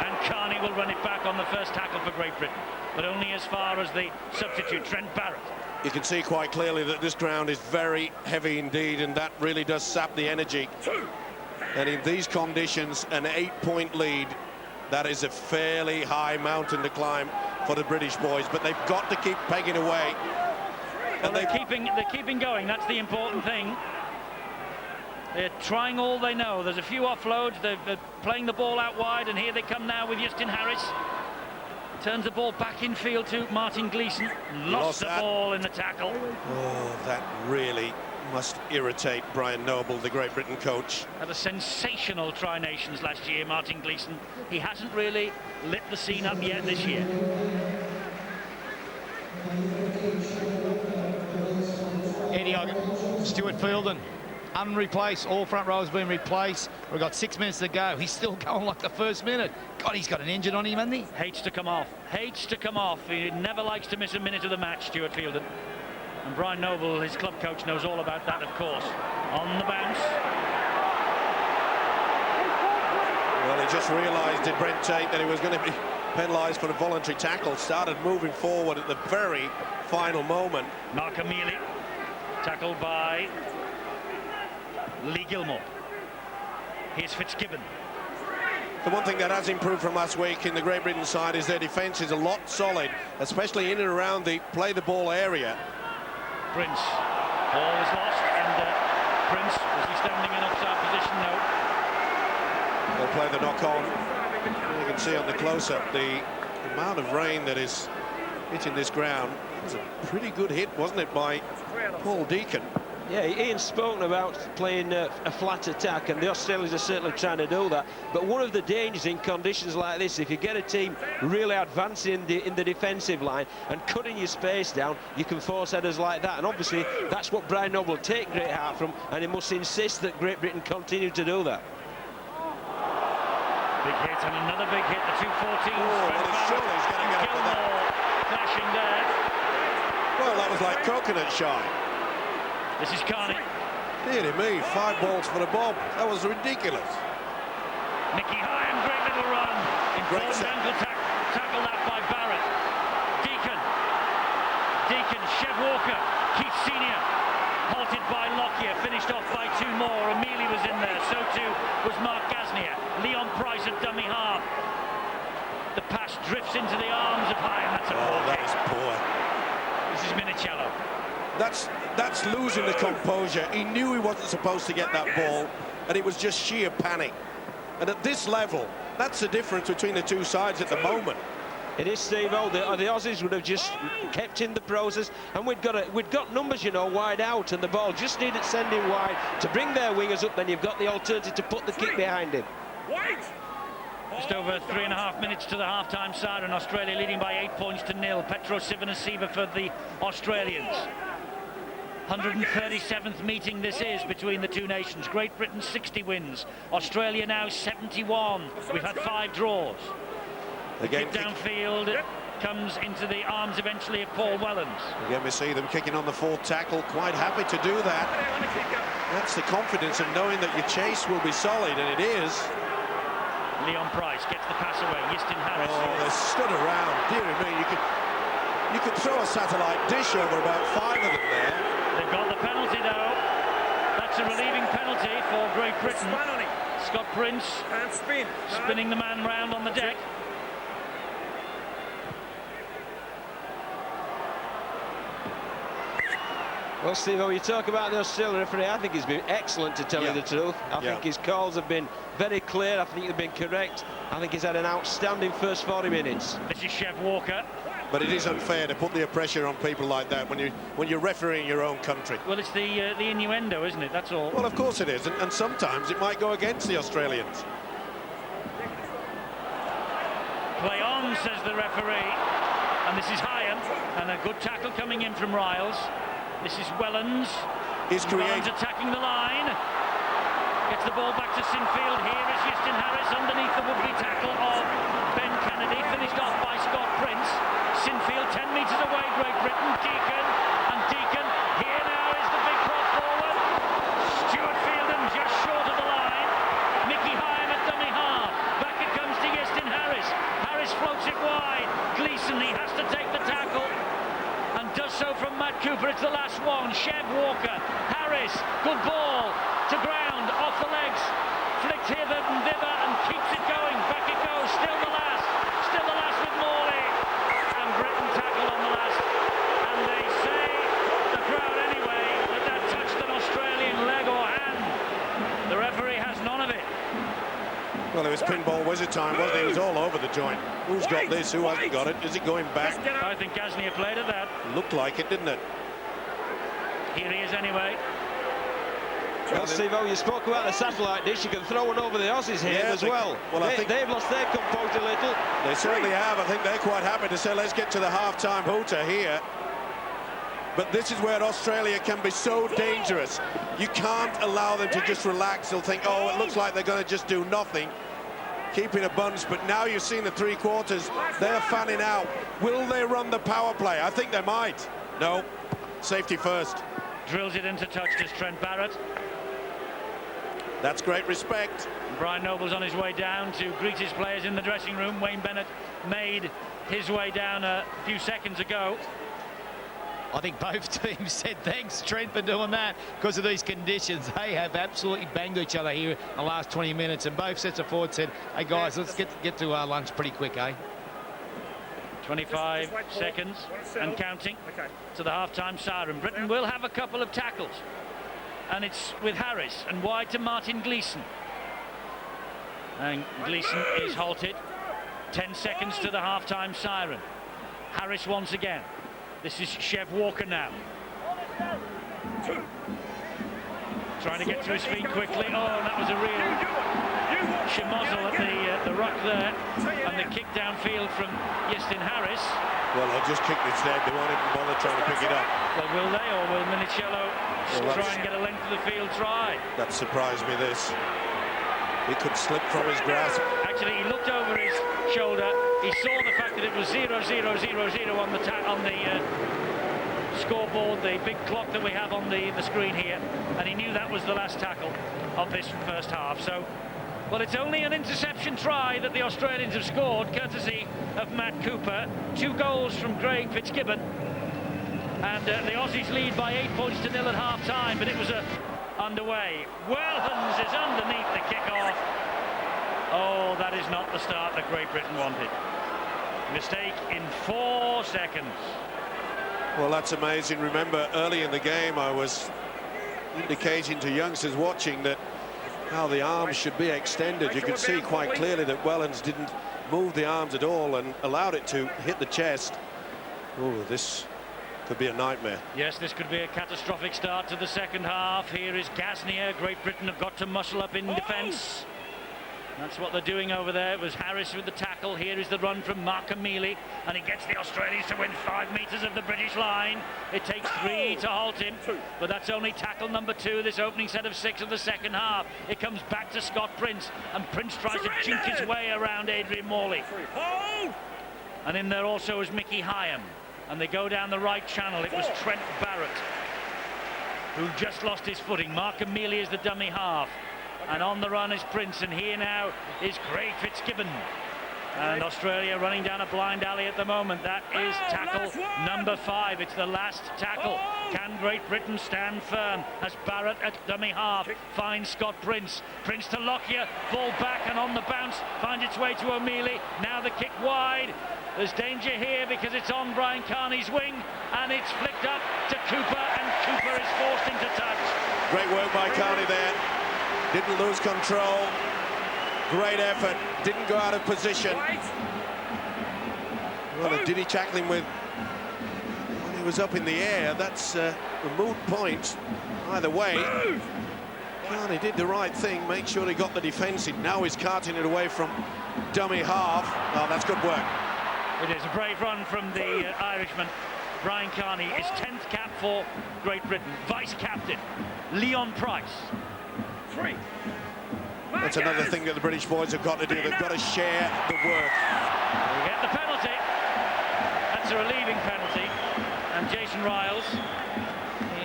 And Carney will run it back on the first tackle for Great Britain, but only as far as the substitute, Trent Barrett. You can see quite clearly that this ground is very heavy indeed, and that really does sap the energy. And in these conditions, an 8-point lead, that is a fairly high mountain to climb. for the British boys, but they've got to keep pegging away. Well, they're keeping going. That's the important thing. They're trying all they know. There's a few offloads. They're playing the ball out wide, and here they come now with Justin Harris. Turns the ball back in field to Martin Gleeson. Lost the ball in the tackle. Oh, that really must irritate Brian Noble, the Great Britain coach. Had a sensational Tri-Nations last year, Martin Gleeson. He hasn't really lit the scene up yet this year. Eddie Ogden, Stuart Fielden, unreplaced. All front row has been replaced. We've got 6 minutes to go. He's still going like the first minute. God, he's got an engine on him, hasn't he? Hates to come off. Hates to come off. He never likes to miss a minute of the match, Stuart Fielden. And Brian Noble, his club coach, knows all about that, of course. On the bounce. Well, he just realised, did Brent Tate, that he was going to be penalised for a voluntary tackle. Started moving forward at the very final moment. Mark Amelie, tackled by Lee Gilmore. Here's Fitzgibbon. The one thing that has improved from last week in the Great Britain side is their defence is a lot solid, especially in and around the play-the-ball area. Prince. Ball was lost, and Prince, was he standing in offside position? No. They'll play the knock-on. You can see on the close-up the amount of rain that is hitting this ground. It was a pretty good hit, wasn't it, by Paul Deacon? Yeah, Ian's spoken about playing a flat attack, and the Australians are certainly trying to do that. But one of the dangers in conditions like this, if you get a team really advancing in the defensive line and cutting your space down, you can force headers like that. And obviously, that's what Brian Noble will take great heart from, and he must insist that Great Britain continue to do that. Big hit, and another big hit. The 2-14. Oh, well, surely he's going to get up for that. Flashing there. Well, that was like coconut shy. This is Carney. Dear me, 5 balls for the bob. That was ridiculous. Nicky Hyam, great little run. Important ankle tackle that by Barrett. Deacon, Chev Walker, Keith Senior, halted by Lockyer, finished off by 2 more. Amelie was in there, so too was Mark Gasnier. Leon Price at dummy half. The pass drifts into the arms of Hyam. That's a poor that kick. is poor. This is Minicello. That's losing the composure. He knew he wasn't supposed to get that ball, and it was just sheer panic. And at this level, that's the difference between the two sides at the moment. It is, Steve-O. The Aussies would have just kept in the process, and we'd got numbers, you know, wide out, and the ball just needed sending wide to bring their wingers up. Then you've got the alternative to put the kick behind him. Just over 3.5 minutes to the half-time side, and Australia leading by 8 points to 0. Petro Sivanasiva for the Australians. 137th meeting this is between the two nations. Great Britain 60 wins, Australia now 71. We've had 5 draws. The kick downfield comes into the arms eventually of Paul Wellens. Again, we see them kicking on the 4th tackle, quite happy to do that. That's the confidence of knowing that your chase will be solid, and it is. Leon Price gets the pass away. Justin Harris. Oh, they stood around. Dear me, you could throw a satellite dish over about 5 of them there. They've got the penalty though. That's a relieving penalty for Great Britain. Scott Prince spinning the man round on the deck. Well, Steve, when you talk about the Australian referee, I think he's been excellent, to tell you the truth. I think his calls have been very clear. I think they've been correct. I think he's had an outstanding first 40 minutes. This is Chev Walker. But it is unfair to put the pressure on people like that when you're refereeing your own country. Well, it's the innuendo, isn't it? That's all. Well, of course it is, and sometimes it might go against the Australians. Play on, says the referee. And this is Hyam, and a good tackle coming in from Riles. This is Wellens. Wellens attacking the line. Gets the ball back to Sinfield. Here is Justin Harris underneath the would-be tackle of Ben Kennedy. Finished off by Scott Prince. Sinfield 10 metres away, Great Britain. Deacon. Here now is the big cross forward. Stuart Fielden just short of the line. Nicky Hyam at dummy half. Back it comes to Justin Harris. Harris floats it wide. Gleeson, he has to take the tackle. And does so from Matt Cooper. It's the last one. Chev Walker. Harris. Good ball. To ground. Off the legs. Flicked hither and thither and keeps it going. Back it goes. Still the last with Morley. was pinball wizard time, wasn't it? It was all over the joint. Who's got this? Who hasn't got it? Is it going back? I think Gaznia played at that. Looked like it, didn't it? Here he is anyway. Well, Steve, you spoke about the satellite dish. You can throw one over the Aussies here as well. Well, I think they've lost their composure a little. They certainly have. I think they're quite happy to say, let's get to the half-time hooter here. But this is where Australia can be so dangerous. You can't allow them to just relax. They'll think, oh, it looks like they're going to just do nothing, keeping a bunch. But now you've seen the three quarters. They're fanning out. Will they run the power play? I think they might. No. Safety first. Drills it into touch to Trent Barrett. That's great respect. Brian Noble's on his way down to greet his players in the dressing room. Wayne Bennett made his way down a few seconds ago. I think both teams said thanks, Trent, for doing that because of these conditions. They have absolutely banged each other here in the last 20 minutes, and both sets of forwards said, hey, guys, let's get to our lunch pretty quick, eh? 25 seconds and counting to the half-time siren. Britain will have a couple of tackles, and it's with Harris and wide to Martin Gleeson. And Gleeson is halted. 10 seconds to the half-time siren. Harris once again. This is Chev Walker now. Trying to get to his feet quickly. Oh, that was a real schmozzle at the ruck there. And the kick downfield from Justin Harris. Well, they'll just kick it instead. They won't even bother trying to pick it up. Well, will they, or will Minicello try and get a length of the field try? That surprised me, this. He could slip from his grasp. Actually, he looked over his shoulder. He saw the fact that it was 0-0-0-0 on the scoreboard, the big clock that we have on the screen here, and he knew that was the last tackle of this first half. So, well, it's only an interception try that the Australians have scored, courtesy of Matt Cooper. 2 goals from Craig Fitzgibbon, and the Aussies lead by 8 points to 0 at half-time, but it was underway. Wellens is underneath the kick-off. Oh, that is not the start that Great Britain wanted. Mistake in 4 seconds. Well, that's amazing. Remember, early in the game, I was indicating to youngsters watching that how the arms should be extended. You could see quite clearly that Wellens didn't move the arms at all and allowed it to hit the chest. Oh, this could be a nightmare. Yes, this could be a catastrophic start to the second half. Here is Gaznia. Great Britain have got to muscle up in defence. That's what they're doing over there. It was Harris with the tackle. Here is the run from Markham Mealy, and he gets the Australians to win 5 metres of the British line. It takes 3 to halt him, but that's only tackle number 2 this opening set of 6 of the second half. It comes back to Scott Prince, and Prince tries to jink his way around Adrian Morley. And in there also is Mickey Hyam, and they go down the right channel. It was Trent Barrett who just lost his footing. Markham Mealy is the dummy half. And on the run is Prince, and here now is Craig Fitzgibbon. And Australia running down a blind alley at the moment. That is tackle number 5. It's the last tackle. Can Great Britain stand firm as Barrett at dummy half finds Scott Prince. Prince to Lockyer, ball back and on the bounce, finds its way to O'Mealy. Now the kick wide. There's danger here because it's on Brian Carney's wing, and it's flicked up to Cooper, and Cooper is forced into touch. Great work by Carney there. Didn't lose control. Great effort. Didn't go out of position. Well, did he tackle him with when he was up in the air? That's a moot point. Either way, Carney did the right thing. Make sure he got the defence in. Now he's carting it away from dummy half. Oh, that's good work. It is a brave run from the Irishman. Brian Carney is 10th cap for Great Britain. Vice-captain, Leon Price. That's another thing that the British boys have got to do. They've got to share the work. We get the penalty. That's a relieving penalty. And Jason Riles,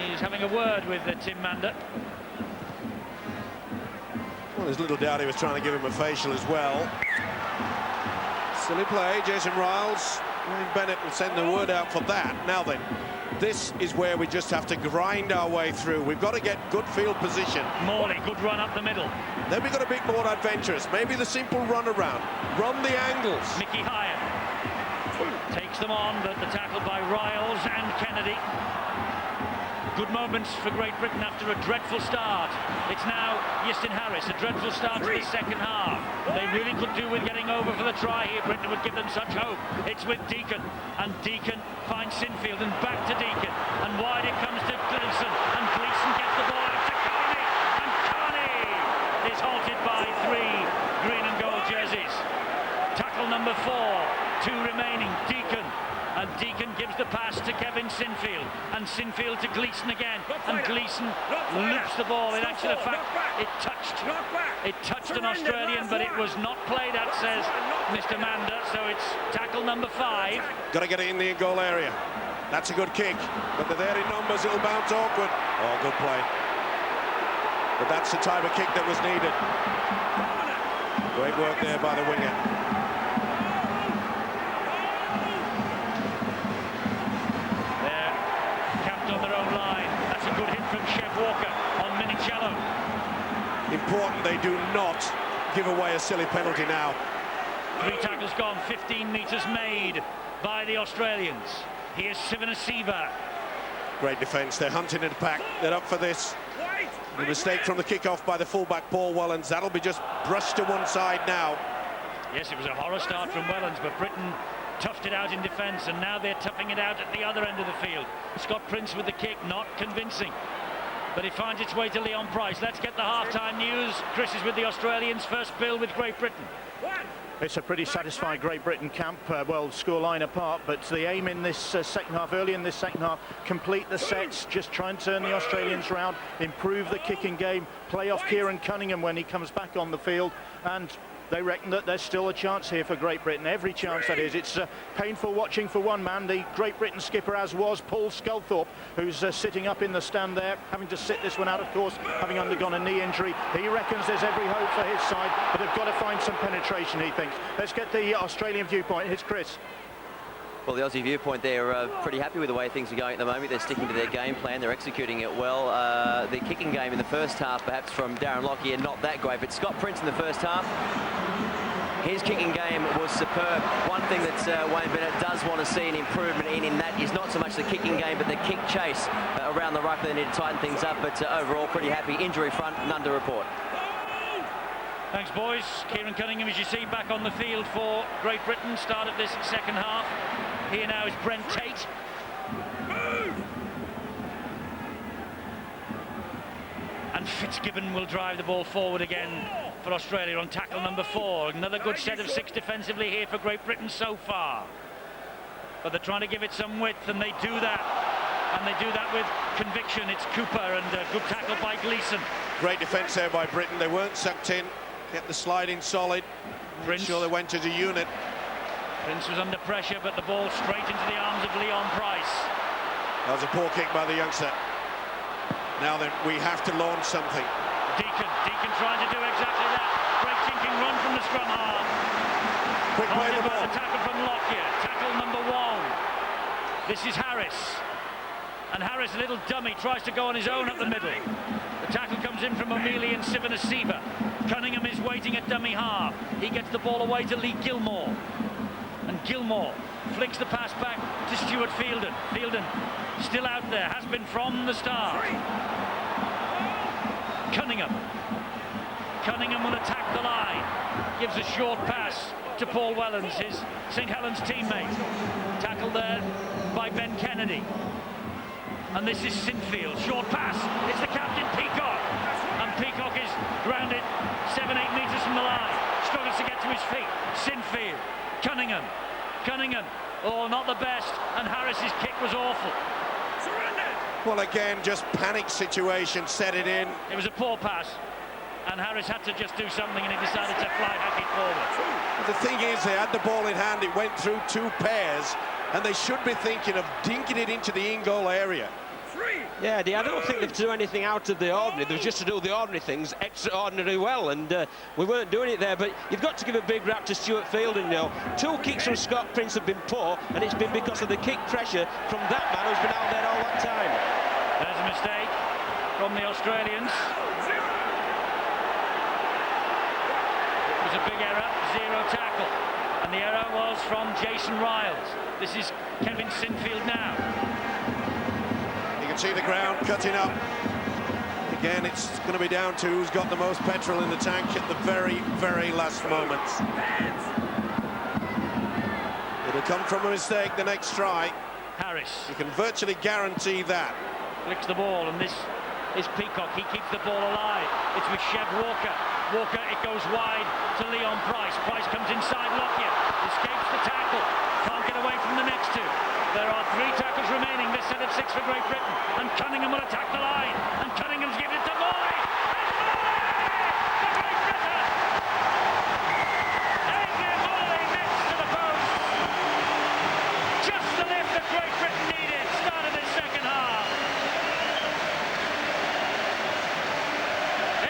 he's having a word with Tim Mander. Well, there's little doubt he was trying to give him a facial as well. Silly play, Jason Riles. Wayne Bennett will send the word out for that. Now then, this is where we just have to grind our way through. We've got to get good field position. Morley, good run up the middle. Then we've got to be more adventurous. Maybe the simple run around. Run the angles. Mickey Hyam takes them on, but the tackle by Riles and Kennedy. Good moments for Great Britain after a dreadful start. It's now Iestyn Harris, a dreadful start to the second half. They really could do with getting over for the try here. Britain would give them such hope. It's with Deacon, and Deacon finds Sinfield, and back to Deacon, and wide it comes to Gleeson, and Gleeson gets the ball out to Carney, and Carney is halted by 3 green and gold jerseys. Tackle number 4, 2 remaining, Deacon. And Deacon gives the pass to Kevin Sinfield, and Sinfield to Gleeson again, and Gleeson loops the ball. In actual fact, it touched an Australian, but it was not played at, says Mr. Manda. So it's tackle number 5. Got to get it in the goal area. That's a good kick, but they're there in numbers. It'll bounce awkward. Oh, good play. But that's the type of kick that was needed. Great work there by the winger. Walker on Minicello. Important they do not give away a silly penalty now. 3 tackles gone, 15 metres made by the Australians. Here's Sivanasiva. Great defence. They're hunting in the pack. They're up for this. The mistake from the kick-off by the fullback Paul Wellens. That'll be just brushed to one side now. Yes, it was a horror start from Wellens, but Britain toughed it out in defence, and now they're toughing it out at the other end of the field. Scott Prince with the kick, not convincing. But it finds its way to Leon Price. Let's get the half-time news. Chris is with the Australians. First bill with Great Britain. It's a pretty satisfied Great Britain camp. Well, scoreline apart, but the aim in this second half, early in this second half, complete the sets, just try and turn the Australians round, improve the kicking game, play off Kieran Cunningham when he comes back on the field, and they reckon that there's still a chance here for Great Britain. Every chance, that is. It's painful watching for one man, the Great Britain skipper, as was Paul Sculthorpe, who's sitting up in the stand there, having to sit this one out, of course, having undergone a knee injury. He reckons there's every hope for his side, but they've got to find some penetration, he thinks. Let's get the Australian viewpoint. Here's Chris. Well, the Aussie viewpoint, they're pretty happy with the way things are going at the moment. They're sticking to their game plan. They're executing it well. The kicking game in the first half, perhaps from Darren Lockyer, not that great. But Scott Prince in the first half, his kicking game was superb. One thing that Wayne Bennett does want to see an improvement in that is not so much the kicking game, but the kick chase around the ruck. They need to tighten things up. But overall, pretty happy. Injury front, none to report. Thanks, boys. Kieran Cunningham, as you see, back on the field for Great Britain. Start of this second half. Here now is Brent Tate. And Fitzgibbon will drive the ball forward again for Australia on tackle number 4. Another good set of 6 defensively here for Great Britain so far. But they're trying to give it some width, and they do that. And they do that with conviction. It's Cooper, and a good tackle by Gleeson. Great defence there by Britain. They weren't sucked in. Kept the slide in solid. Make sure they went as a unit. Prince was under pressure, but the ball straight into the arms of Leon Price. That was a poor kick by the youngster. Now then, we have to launch something. Deacon trying to do exactly that. Great jinking run from the scrum half. Quick play the ball. The tackle from Lockyer. Tackle number 1. This is Harris. And Harris, a little dummy, tries to go on his own up the middle. The tackle comes in from O'Mealy and Sivanasiva. Cunningham is waiting at dummy half. He gets the ball away to Lee Gilmore. And Gilmore flicks the pass back to Stuart Fielden. Fielden still out there, has been from the start. Cunningham will attack the line. Gives a short pass to Paul Wellens, his St Helens teammate. Tackled there by Ben Kennedy. And this is Sinfield. Short pass. It's the captain, Peacock. And Peacock is grounded 7-8 metres from the line. Struggles to get to his feet. Sinfield. Cunningham. Oh, not the best. And Harris's kick was awful. Well, again, just panic situation, set it in. It was a poor pass. And Harris had to just do something, and he decided to fly hack it forward. The thing is, they had the ball in hand. It went through 2 pairs. And they should be thinking of dinking it into the in-goal area. Yeah, I don't think they've to do anything out of the ordinary. They've just to do the ordinary things extraordinarily well, and we weren't doing it there. But you've got to give a big rap to Stuart Fielden, you know. 2 kicks from Scott Prince have been poor, and it's been because of the kick pressure from that man who's been out there all that time. There's a mistake from the Australians. It was a big error, 0 tackle. And the error was from Jason Riles. This is Kevin Sinfield now. You can can see the ground cutting up. Again, it's going to be down to who's got the most petrol in the tank at the very, very last moments. It'll come from a mistake the next try. Harris You can virtually guarantee that. flicks the ball, and this is Peacock. He keeps the ball alive. It's with Chev Walker. Walker, it goes wide to Leon Price. Price comes inside Lockyer, escapes the tackle, can't get away from the next two. There are 3 tackles remaining, this set of 6 for Great Britain, and Cunningham will attack the line, and Cunningham's given it to Morley. And Morley for Great Britain! Adrian Morley next to the post. Just the lift that Great Britain needed, start of this second half.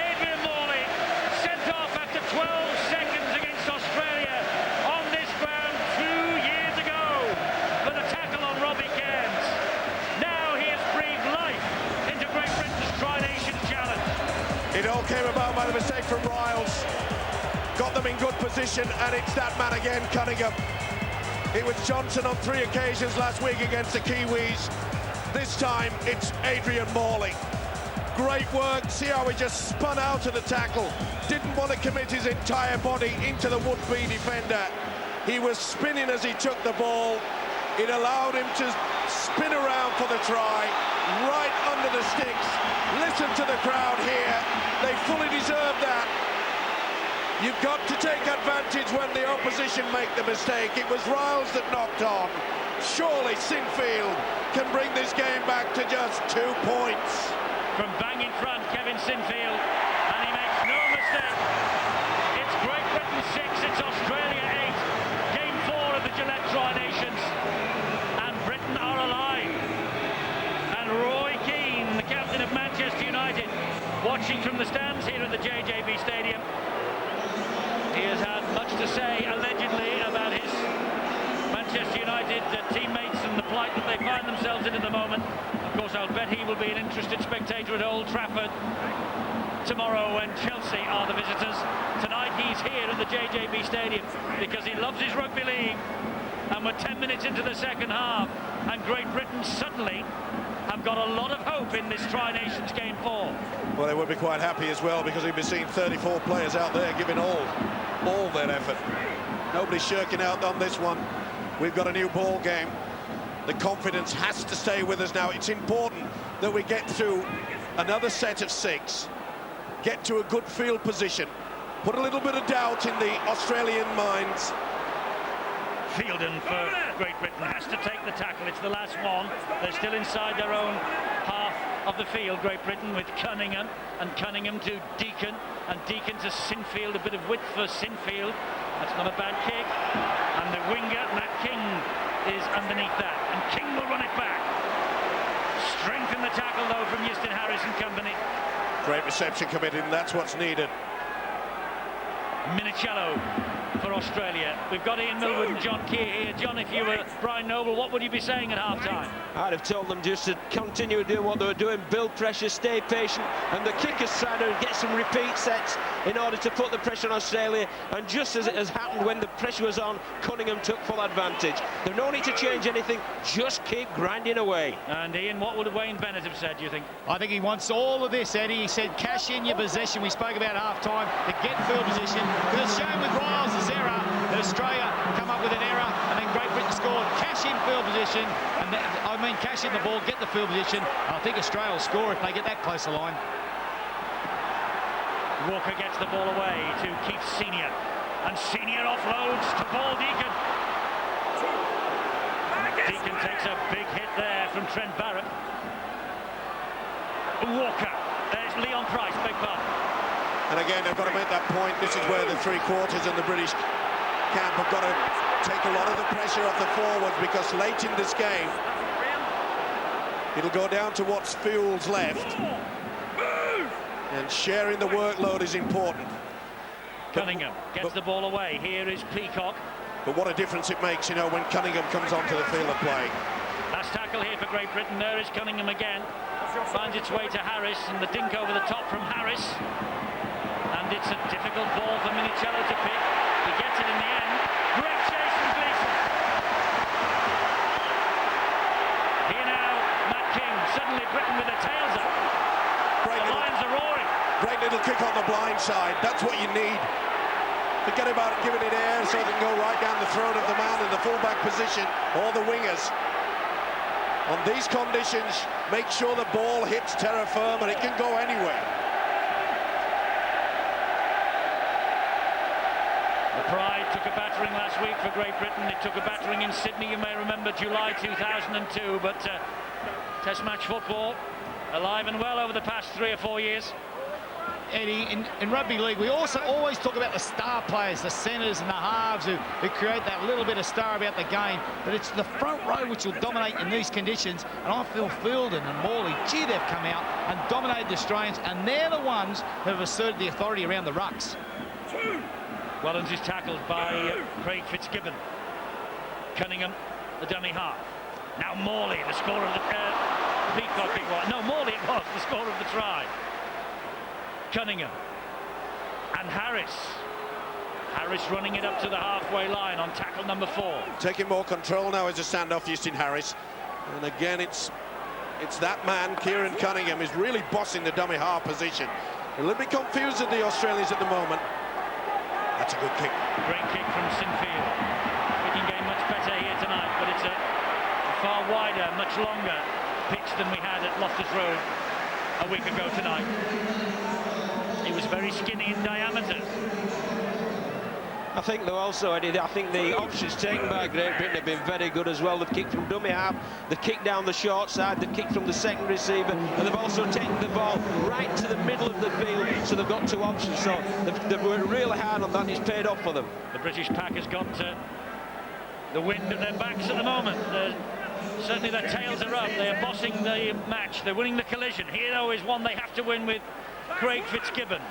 Adrian Morley sent off after 12 seconds against Australia on this ground 2 years ago for the tackle on Robbie Cairns. Now he has breathed life into Great Britain's Tri-Nation challenge. It all came about by the mistake from Riles. Got them in good position, and it's that man again, Cunningham. It was Johnson on 3 occasions last week against the Kiwis. This time, it's Adrian Morley. Great work. See how he just spun out of the tackle. Didn't want to commit his entire body into the would-be defender. He was spinning as he took the ball. It allowed him to spin around for the try, right under the sticks. Listen to the crowd here. They fully deserve that. You've got to take advantage when the opposition make the mistake. It was Riles that knocked on. Surely Sinfield can bring this game back to just 2 points. From bang in front, Kevin Sinfield, and he makes no mistake. It's Great Britain 6, it's Australia 8. Game 4 of the Gillette Tri-Nations, and Britain are alive. And Roy Keane, the captain of Manchester United, watching from the stands here at the JJB Stadium. He has had much to say, allegedly, about his Manchester United teammates and the plight that they find themselves in at the moment. Of course, I'll bet he will be an interested spectator at Old Trafford tomorrow when Chelsea are the visitors. Tonight he's here at the JJB Stadium because he loves his rugby league. And we're 10 minutes into the second half, and Great Britain suddenly have got a lot of hope in this Tri-Nations Game 4. Well, they would be quite happy as well, because we've been seeing 34 players out there giving all their effort. Nobody's shirking out on this one. We've got a new ball game. The confidence has to stay with us now. It's important that we get through another set of 6, get to a good field position, put a little bit of doubt in the Australian minds. Fielden for Great Britain has to take the tackle. It's the last one. They're still inside their own half of the field, Great Britain, with Cunningham, and Cunningham to Deacon, and Deacon to Sinfield. A bit of width for Sinfield. That's not a bad kick. And the winger, Matt King, is underneath that, and King will run it back. Strengthen the tackle, though, from Euston Harris and company. Great reception committed, and that's what's needed. Minicello for Australia. We've got Ian Millwood and John Keir here. John, if you were Brian Noble, what would you be saying at half-time? I'd have told them just to continue doing what they were doing, build pressure, stay patient, and the kickers trying to get some repeat sets in order to put the pressure on Australia. And just as it has happened when the pressure was on, Cunningham took full advantage. There's no need to change anything, just keep grinding away. And Ian, what would Wayne Bennett have said, do you think? I think he wants all of this, Eddie. He said cash in your possession. We spoke about half-time to get field position, because it's shown with Riles' error that Australia come up with an error, and then Great Britain scored. Cash in field position, and cash in the ball, get the field position. I think Australia will score if they get that close a line. Walker gets the ball away to Keith Senior, and Senior offloads to Paul Deacon. Deacon takes a big hit there from Trent Barrett. Walker, there's Leon Price, big pardon. And again, they've got to make that point. This is where the 3/4 and the British camp have got to take a lot of the pressure off the forwards, because late in this game, it'll go down to what's Field's left. And sharing the workload is important. Cunningham gets the ball away. Here is Peacock. But what a difference it makes, you know, when Cunningham comes onto the field of play. Last tackle here for Great Britain. There is Cunningham again. Finds its way to Harris, and the dink over the top from Harris. And it's a difficult ball for Minicello to pick. He gets it in the end. Great chase from Gleeson. Here now, Matt King suddenly Britain with their tails up. The Lions are roaring. Great little kick on the blind side. That's what you need. Forget about it, giving it air so they can go right down the throat of the man in the fullback position or the wingers. On these conditions, make sure the ball hits terra firma and it can go anywhere. The Pride took a battering last week for Great Britain. It took a battering in Sydney, you may remember, July 2002. But Test match football, alive and well over the past 3 or 4 years. Eddie, in rugby league, we also always talk about the star players, the centres and the halves who create that little bit of star about the game. But it's the front row which will dominate in these conditions. And I feel Fielden and Morley, gee, they've come out and dominated the Australians. And they're the ones who have asserted the authority around the rucks. Wellens is tackled by Craig Fitzgibbon. Cunningham, the dummy half. Now Morley, the scorer of the... Peacock it was. No, Morley it was, the scorer of the try. Cunningham and Harris running it up to the halfway line on tackle number 4. Taking more control now as a standoff, Justin Harris. And again, it's that man, Kieran Cunningham, is really bossing the dummy half position. A little bit confused at the Australians at the moment. That's a good kick. Great kick from Sinfield. Kicking game much better here tonight, but it's a far wider, much longer pitch than we had at Loftus Road a week ago tonight. It was very skinny in diameter. I think though also, Eddie, I think the options taken by Great Britain have been very good as well. The kick from dummy half, the kick down the short side, the kick from the second receiver, and they've also taken the ball right to the middle of the field, so they've got 2 options. So they've worked really hard on that, and it's paid off for them. The British pack has got the wind at their backs at the moment. Certainly their tails are up. They are bossing the match. They're winning the collision. Here, though, is one they have to win with Craig Fitzgibbon,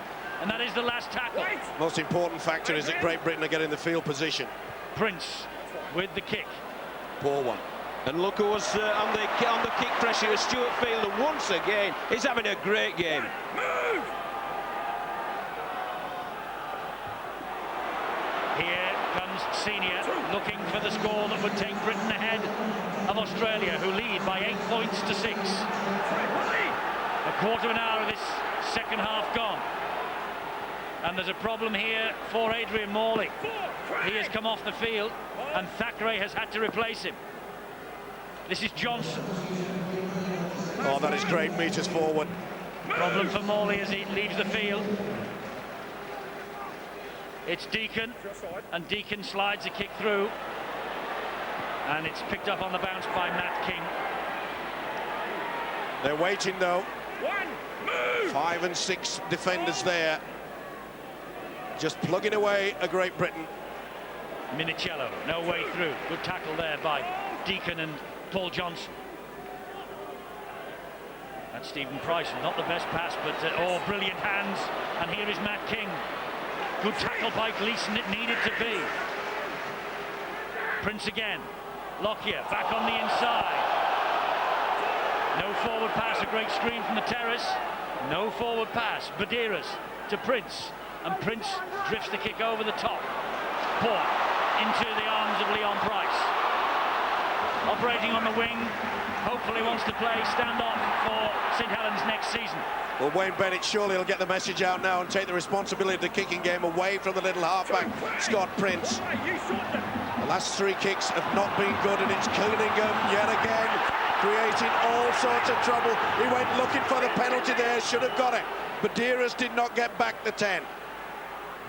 and that is the last tackle. Most important factor is that Great Britain are getting the field position. Prince with the kick. Poor one. And look who was on the kick pressure is Stuart Fielder once again. He's having a great game. Here comes Senior looking for the score that would take Britain ahead of Australia, who lead by 8 points to 6. A quarter of an hour of this second half gone. And there's a problem here for Adrian Morley. He has come off the field and Thackeray has had to replace him. This is Johnson. Oh, that is great metres forward. Problem for Morley as he leaves the field. It's Deacon, and Deacon slides a kick through. And it's picked up on the bounce by Matt King. They're waiting, though. 5 and 6 defenders there. Just plugging away a Great Britain. Minicello, no way through. Good tackle there by Deacon and Paul Johnson. That's Stephen Price, not the best pass, but oh, brilliant hands. And here is Matt King. Good tackle by Gleeson, it needed to be. Prince again. Lockyer back on the inside. No forward pass, a great screen from the terrace. No forward pass. Badiras to Prince. And Prince drifts the kick over the top. Poor into the arms of Leon Price. Operating on the wing, hopefully wants to play stand-off for St Helens next season. Well, Wayne Bennett surely will get the message out now and take the responsibility of the kicking game away from the little halfback, Scott Prince. The last 3 kicks have not been good, and it's Cunningham yet again, creating all sorts of trouble. He went looking for the penalty there, should have got it. Badiras did not get back the 10.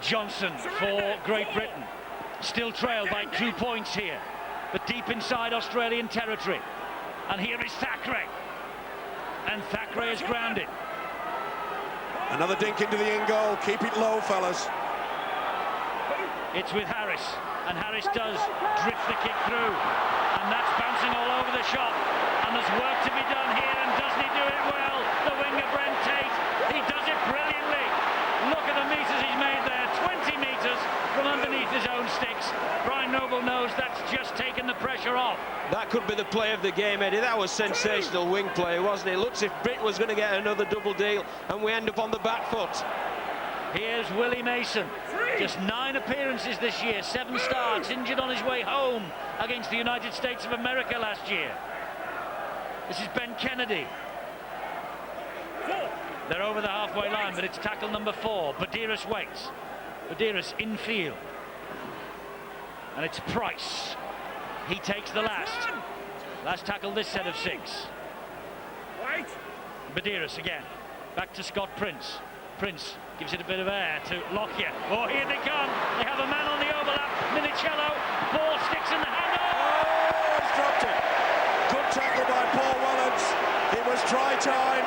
Johnson for Great Britain. Still trailed by 2 points here, but deep inside Australian territory. And here is Thackeray. And Thackeray is grounded. Another dink into the in-goal. Keep it low, fellas. It's with Harris. And Harris does drift the kick through. And that's bouncing all over the shop. And there's work to be done here. And doesn't he do it well? The winger, Brent Tate. He does it brilliantly. Look at the metres he's made there. 20 metres from underneath his own sticks. Brian Noble knows that's just taken the pressure off. That could be the play of the game, Eddie. That was sensational wing play, wasn't it? It looks as if Britain was going to get another double deal, and we end up on the back foot. Here's Willie Mason. Just 9 appearances this year, 7 starts, injured on his way home against the United States of America last year. This is Ben Kennedy. They're over the halfway line, but it's tackle number 4. Badiris waits. Badiris infield. And it's Price. He takes the last tackle this set of 6. Badiris again. Back to Scott Prince. Prince gives it a bit of air to Lockyer. Oh, here they come. They have a man on the overlap. Minicello. Ball sticks in the hand. Oh, he's dropped it. Good tackle by Paul Wellens. It was try time.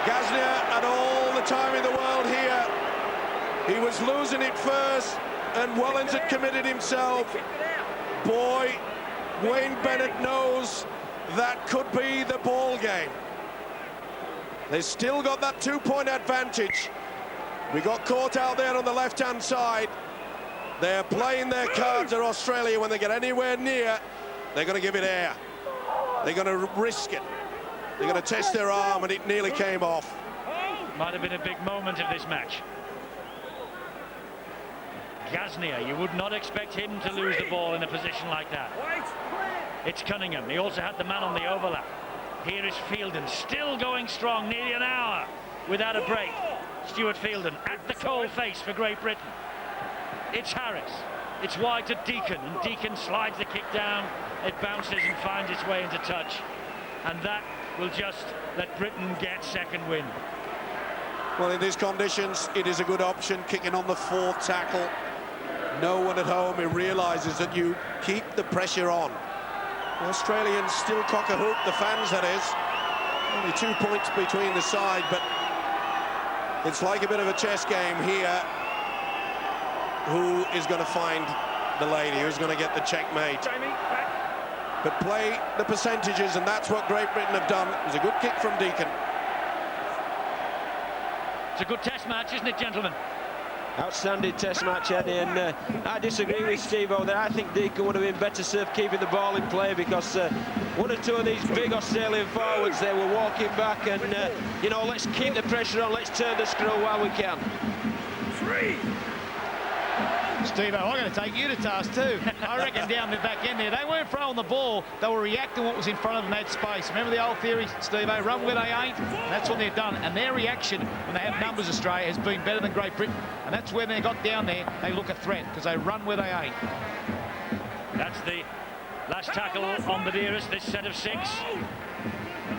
Gaznia had all the time in the world here. He was losing it first, and Wellens had committed himself. Boy, Wayne Bennett knows that could be the ball game. They've still got that 2-point advantage. We got caught out there on the left-hand side. They're playing their cards at Australia. When they get anywhere near, they're going to give it air. They're going to risk it. They're going to test their arm, and it nearly came off. Might have been a big moment of this match. Gaznia, you would not expect him to lose the ball in a position like that. It's Cunningham. He also had the man on the overlap. Here is Fielden, still going strong, nearly an hour without a break. Stuart Fielden at the coal face for Great Britain. It's Harris. It's wide to Deacon, and Deacon slides the kick down. It bounces and finds its way into touch. And that will just let Britain get second win. Well, in these conditions, it is a good option, kicking on the 4th tackle. No one at home who realises that you keep the pressure on. The Australians still cock a hoop, the fans that is. Only 2 points between the side, but it's like a bit of a chess game here. Who is going to find the lady? Who's going to get the checkmate? But play the percentages, and that's what Great Britain have done. It was a good kick from Deacon. It's a good test match, isn't it, gentlemen? Outstanding test match, Eddie, and I disagree with Steve-O there. I think Deacon would have been better served keeping the ball in play, because 1 or 2 of these big Australian forwards, they were walking back, and you know, let's keep the pressure on, let's turn the screw while we can. 3. Steve-O, I'm going to take you to task too. I reckon down the back end there, they weren't throwing the ball, they were reacting what was in front of them, that space. Remember the old theory, Steve-O, run where they ain't? And that's what they've done, and their reaction when they have numbers, Australia, has been better than Great Britain. And that's when they got down there, they look a threat, because they run where they ain't. That's the last tackle on Badiris, this set of 6.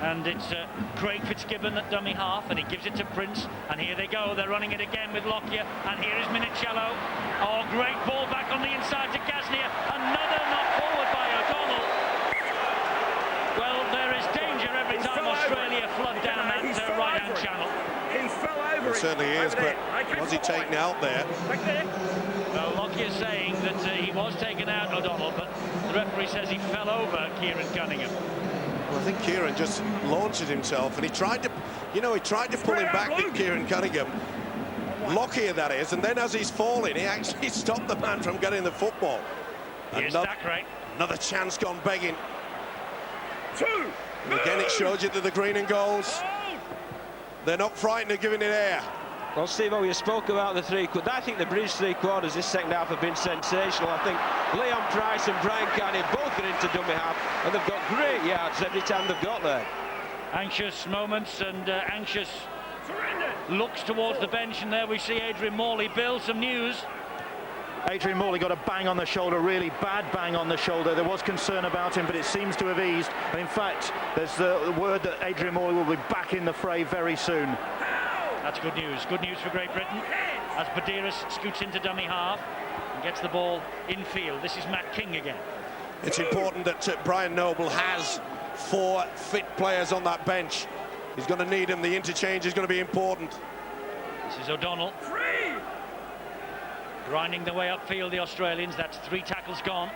And it's Craig Fitzgibbon at dummy half, and he gives it to Prince, and here they go, they're running it again with Lockyer, and here is Minicello. Oh, great ball back on the inside to Gaznia, another knock forward by O'Donnell. Well, there is danger every time Australia flood down that right-hand channel. He fell over. It certainly is, but was he taken out there? Well, Lockyer saying that he was taken out, O'Donnell, but the referee says he fell over Kieran Cunningham. Well, I think Kieran just launched himself, and he tried to, he tried to pull him back, Kieran Cunningham. Lockyer, that is, and then as he's falling, he actually stopped the man from getting the football. Here's Thackeray. Another chance gone begging. 2. And again, it shows you that the green and golds, they're not frightened of giving it air. Well, Steve-O, you spoke about the 3 quarters. I think the British 3 quarters this second half have been sensational. I think Leon Price and Brian Carney both are into dummy half, and they've got great yards every time they've got there. Anxious moments and anxious looks towards the bench, and there we see Adrian Morley. Bill, some news. Adrian Morley got a bang on the shoulder, really bad bang on the shoulder. There was concern about him, but it seems to have eased. And in fact, there's the word that Adrian Morley will be back in the fray very soon. That's good news. Good news for Great Britain as Badiris scoots into dummy half and gets the ball infield. This is Matt King again. It's important that Brian Noble has 4 fit players on that bench. He's going to need them. The interchange is going to be important. This is O'Donnell. Grinding their way upfield, the Australians. That's 3 tackles gone.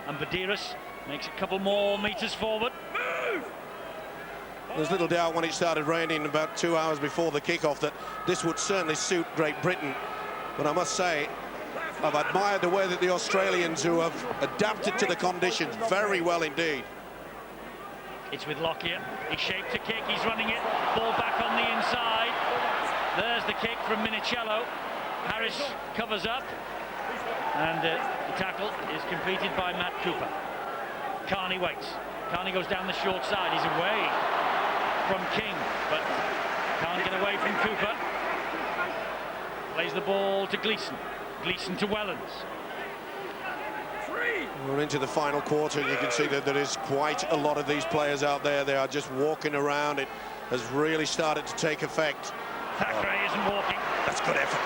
And Badiris makes a couple more metres forward. There's little doubt when it started raining about 2 hours before the kickoff that this would certainly suit Great Britain. But I must say, I've admired the way that the Australians, who have adapted to the conditions very well indeed. It's with Lockyer. He's shaped to kick. He's running it. Ball back on the inside. There's the kick from Minicello. Harris covers up. And the tackle is completed by Matt Cooper. Carney waits. Carney goes down the short side. He's away from King, but Can't get away from Cooper. Plays the ball to Gleeson. Gleeson to Wellens. We're into the final quarter, and you can see that there is quite a lot of these players out there. They are just walking around. It has really started to take effect. Thackeray isn't walking. That's good effort.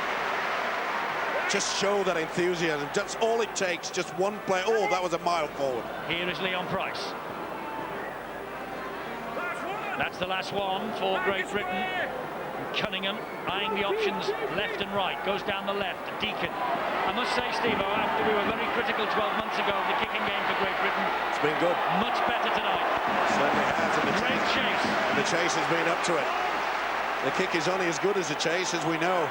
Just show that enthusiasm. That's all it takes. Just one play. Oh, that was a mile forward. Here is Leon Price. That's the last one for Great Britain. Cunningham eyeing the options left and right, goes down the left to Deacon. I must say, Steve, after we were very critical 12 months ago of the kicking game for Great Britain, It's been good. much better tonight. Certainly has. And Great chase. the chase has been up to it. The kick is only as good as the chase, as we know.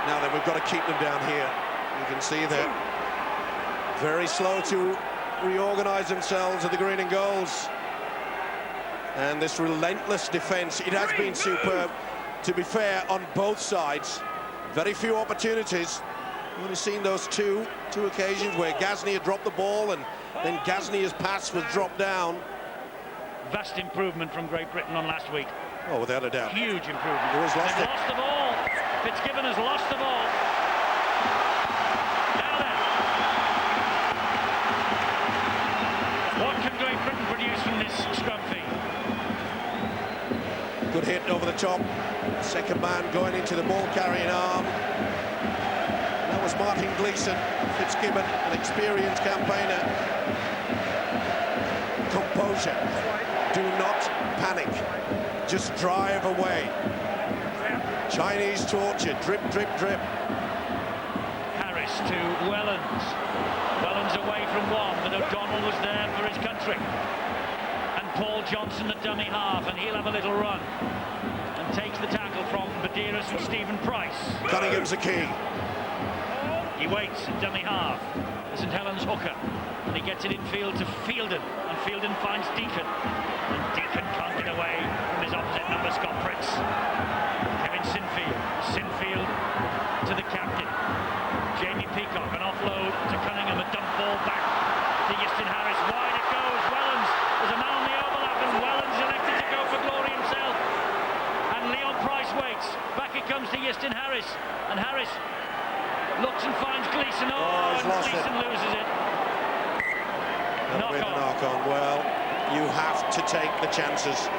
Now then, we've got to keep them down here. You can see they're very slow to reorganise themselves at the green and goals. And this relentless defence, it has been superb. To be fair, on both sides, very few opportunities. We've only seen those two occasions where Ghazni had dropped the ball and then Ghazi's pass was dropped down. Vast improvement from Great Britain on last week. Oh, without a doubt. Huge improvement. He was lost They've it. lost the ball. Fitzgibbon has lost the ball. Now then. What can Great Britain produce from this scrum feed? Good hit over the top. Second man going into the ball carrying arm. That was Martin Gleeson. Fitzgibbon, an experienced campaigner. Composure. Do not panic. Just drive away. Chinese torture. Drip, drip, drip. Harris to Wellens. Wellens away from one, but O'Donnell was there for his country. And Paul Johnson at dummy half, and he'll have a little run. And takes the tackle from Badiris and Stephen Price. Cunningham's the key. He waits at dummy half. The St Helens hooker. And he gets it infield to Fielden. And Fielden finds Deacon. And Deacon can't get away from his opposite number, Scott Prince. Kevin Sinfield. Sinfield to the captain. Jamie Peacock, an offload to Cunningham. A dump ball back to Easton Harris. Wide it goes. Wellens. There's a man on the overlap, and Wellens elected to go for glory himself. And Leon Price waits. Back it comes to Easton Harris. And Harris looks and finds Gleeson. Oh, he's and lost Gleeson loses it. That'll be the knock on. Well, you have to take the chances.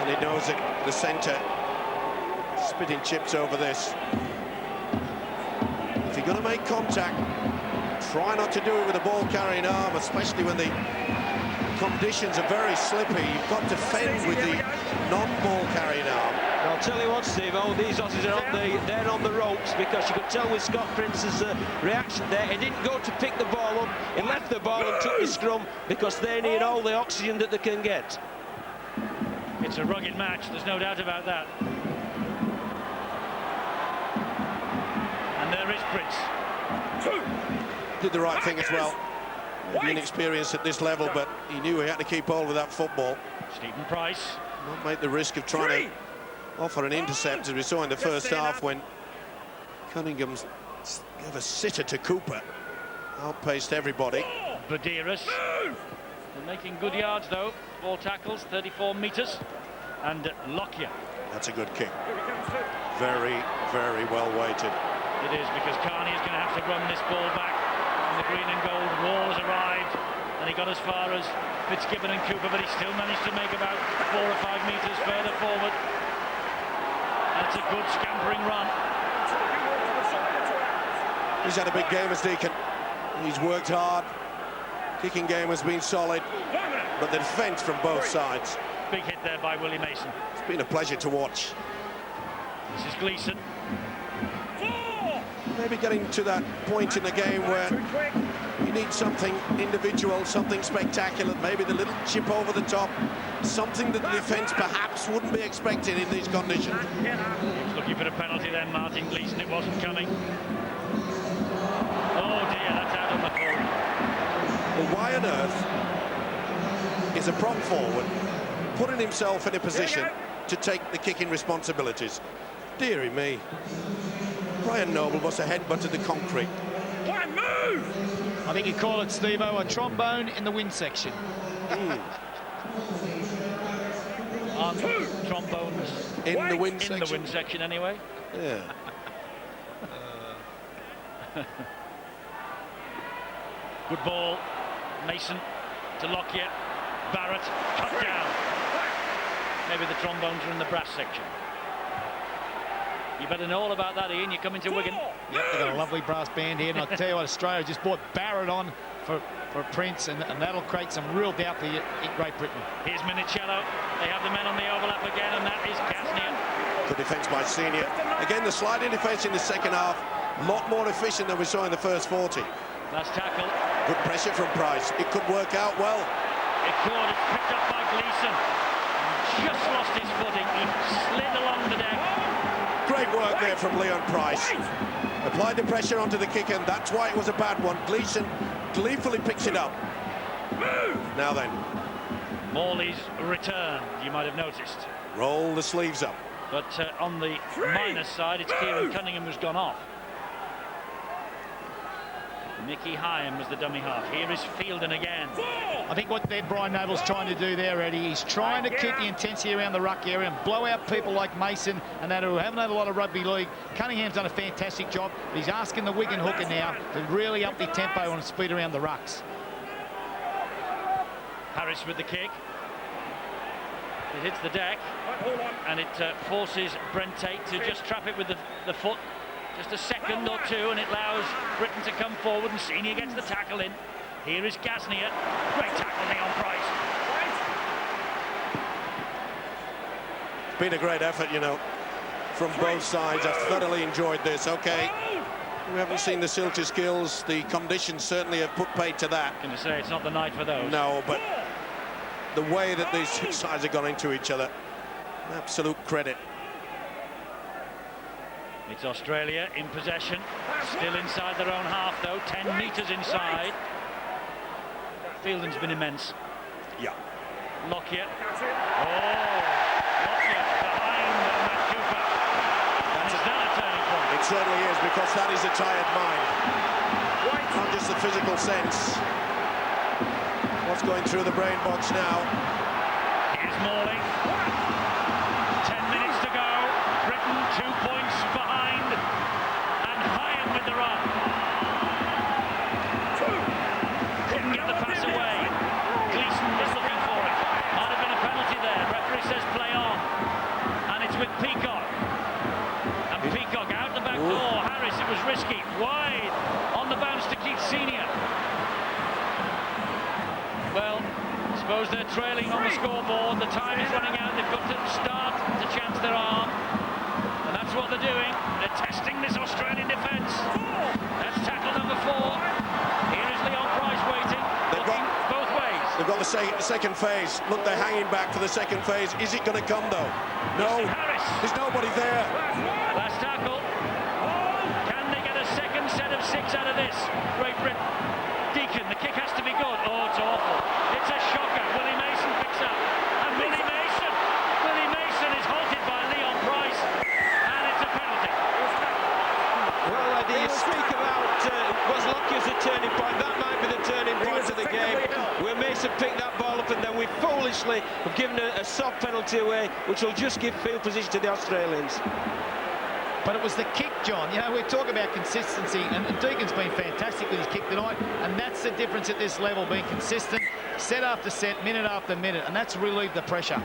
And he knows it. The centre spitting chips over this. If you're going to make contact, try not to do it with a ball carrying arm, especially when the conditions are very slippy. You've got to fend with the non-ball carrying arm. I'll tell you what, Steve, these Aussies are they're on the ropes, because you could tell with Scott Prince's reaction there. He didn't go to pick the ball up, he left the ball and took the scrum, because they need all the oxygen that they can get. It's a rugged match, there's no doubt about that. And there is Prince. Did the right thing as well. Maybe inexperienced at this level, but he knew he had to keep hold of that football. Stephen Price. Not make the risk of trying to offer an intercept, as we saw in the first half when Cunningham gave a sitter to Cooper. Outpaced everybody. Badiris. They're making good yards though. Ball tackles, 34 metres. And Lockyer. That's a good kick. Very, very well weighted. It is, because Carney is going to have to run this ball back. And the green and gold wall has arrived. And he got as far as Fitzgibbon and Cooper, but he still managed to make about 4 or 5 metres further forward. That's a good scampering run. He's had a big game as Deacon. He's worked hard. Kicking game has been solid, but the defence from both sides. Big hit there by Willie Mason. It's been a pleasure to watch. This is Gleeson. Maybe getting to that point in the game where you need something individual, something spectacular, maybe the little chip over the top, something that the defence perhaps wouldn't be expecting in these conditions. He was looking for a penalty then, Martin Gleeson. It wasn't coming. Oh dear, that's out on the forward. Well, why on earth is a prop forward putting himself in a position to take the kicking responsibilities? Deary me. Brian Noble must have headbutted the concrete. I think you call it, Steve-O, a trombone in the wind section. On trombone England's In the win in section. the win section anyway. Yeah. Good ball. Mason to Lockyer. Barrett cut down. Maybe the trombones are in the brass section. You better know all about that, Ian. You're coming to Wigan. Yep, they've got a lovely brass band here, and I'll tell you what, Australia just brought Barrett on for Prince, and that'll create some real doubt for Great Britain. Here's Minicello. They have the men on the overlap again, and that is Gasnier. Good defence by Senior. Again, the sliding defence in the second half, a lot more efficient than we saw in the first 40. Last tackle. Good pressure from Price. It could work out well. It could. It's picked up by Gleeson. Just lost his footing. He slid along the deck. Great work there from Leon Price. Applied the pressure onto the kick, and that's why it was a bad one. Gleeson gleefully picks it up. Now then. Morley's return, you might have noticed. Roll the sleeves up. But on the minus side, it's Kieran Cunningham who's gone off. Mickey Hyam was the dummy half. Here is Fielden again. I think what Brian Noble's trying to do there, Eddie, he's trying to keep the intensity around the ruck area and blow out people like Mason and that who haven't had a lot of rugby league. Cunningham's done a fantastic job, but he's asking the Wigan hooker now to really up the tempo and speed around the rucks. Harris with the kick. It hits the deck, and it forces Brent Tate to just trap it with the foot. Just a second or two, and it allows Britain to come forward, and Senior gets the tackle in. Here is Gasnier. Great tackle, Leon Price. Been a great effort, you know, from both sides. I've thoroughly enjoyed this. Okay, we haven't seen the silty skills. The conditions certainly have put paid to that. I'm going to say it's not the night for those. No, but the way that these two sides have gone into each other, absolute credit. It's Australia in possession, still inside their own half though, 10 metres inside. Fielden's been immense. Yeah. Lockyer. Oh, Lockyer behind Matt Cooper. Is that a turning point? It certainly is, because that is a tired mind. Not just the physical sense. What's going through the brain box now? Here's Morley. 10 minutes to go. Britain 2 points behind. And Hyam with the run. Couldn't get the pass away. Gleeson was looking for it. Might have been a penalty there. Referee says play on. And it's with Peacock. And Peacock out the back door. Harris, it was risky. Wide. On the bounce to keep Senior. Well, I suppose they're trailing on the scoreboard. The time is running out. They've got to start to chance their arm. And that's what they're doing. They're testing this Australian defence. That's tackle number 4. Here is Leon Price waiting. Looking both ways. They've got the second phase. Look, they're hanging back for the second phase. Is it going to come, though? No. Harris. There's nobody there. Last tackle. Can they get a second set of 6 out of this? Great Britain. Deacon, the kick has to be good. Oh, it's awful. It's a shocker. Willie Mason picks up. And Willie Mason is halted by Leon Price. And it's a penalty. Well, you speak about was Lockyer a turning point. That might be the turning point of the game, where Mason picked that ball up, and then we foolishly have given a soft penalty away, which will just give field position to the Australians. But it was the kick, John. You know, we talk about consistency, and Deacon's been fantastic with his kick tonight, and that's the difference at this level, being consistent, set after set, minute after minute, and that's relieved the pressure.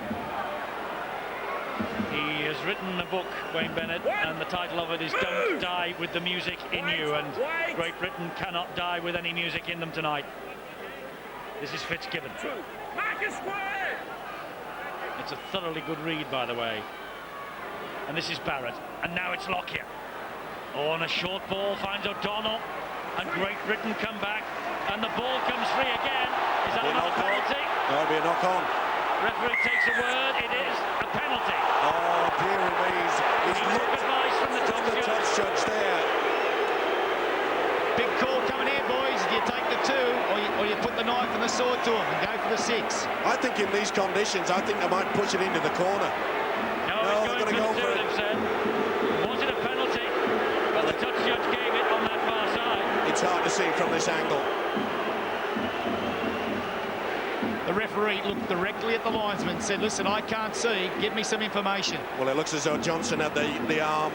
He has written a book, Wayne Bennett, and the title of it is Don't Die with the Music in You, and Great Britain cannot die with any music in them tonight. This is Fitzgibbon. It's a thoroughly good read, by the way. And this is Barrett, and now it's Lockyer. Oh, and a short ball finds O'Donnell, and Great Britain come back, and the ball comes free again. Is that another penalty? That'll be a knock-on. Referee takes a word. It is a penalty. Oh, dearie me. He's He took advice from the top judge. judge there. Big call coming here, boys. Do you take the 2, or you put the knife and the sword to him and go for the 6? I think in these conditions, I think they might push it into the corner. No, they're going to go for it. They've said. Was it a penalty? Well, the touch judge gave it on that far side. It's hard to see from this angle. The referee looked directly at the linesman and said, listen, I can't see, give me some information. Well, it looks as though Johnson had the arm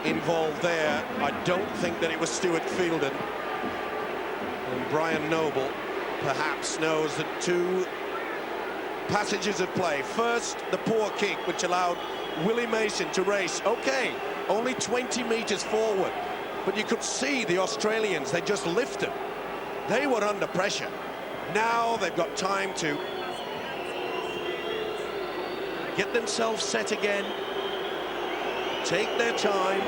involved there. I don't think that it was Stuart Fielden. And Brian Noble perhaps knows the two passages of play. First, the poor kick, which allowed Willie Mason to race. Okay, only 20 metres forward. But you could see the Australians, they just lifted. They were under pressure. Now they've got time to get themselves set again, take their time.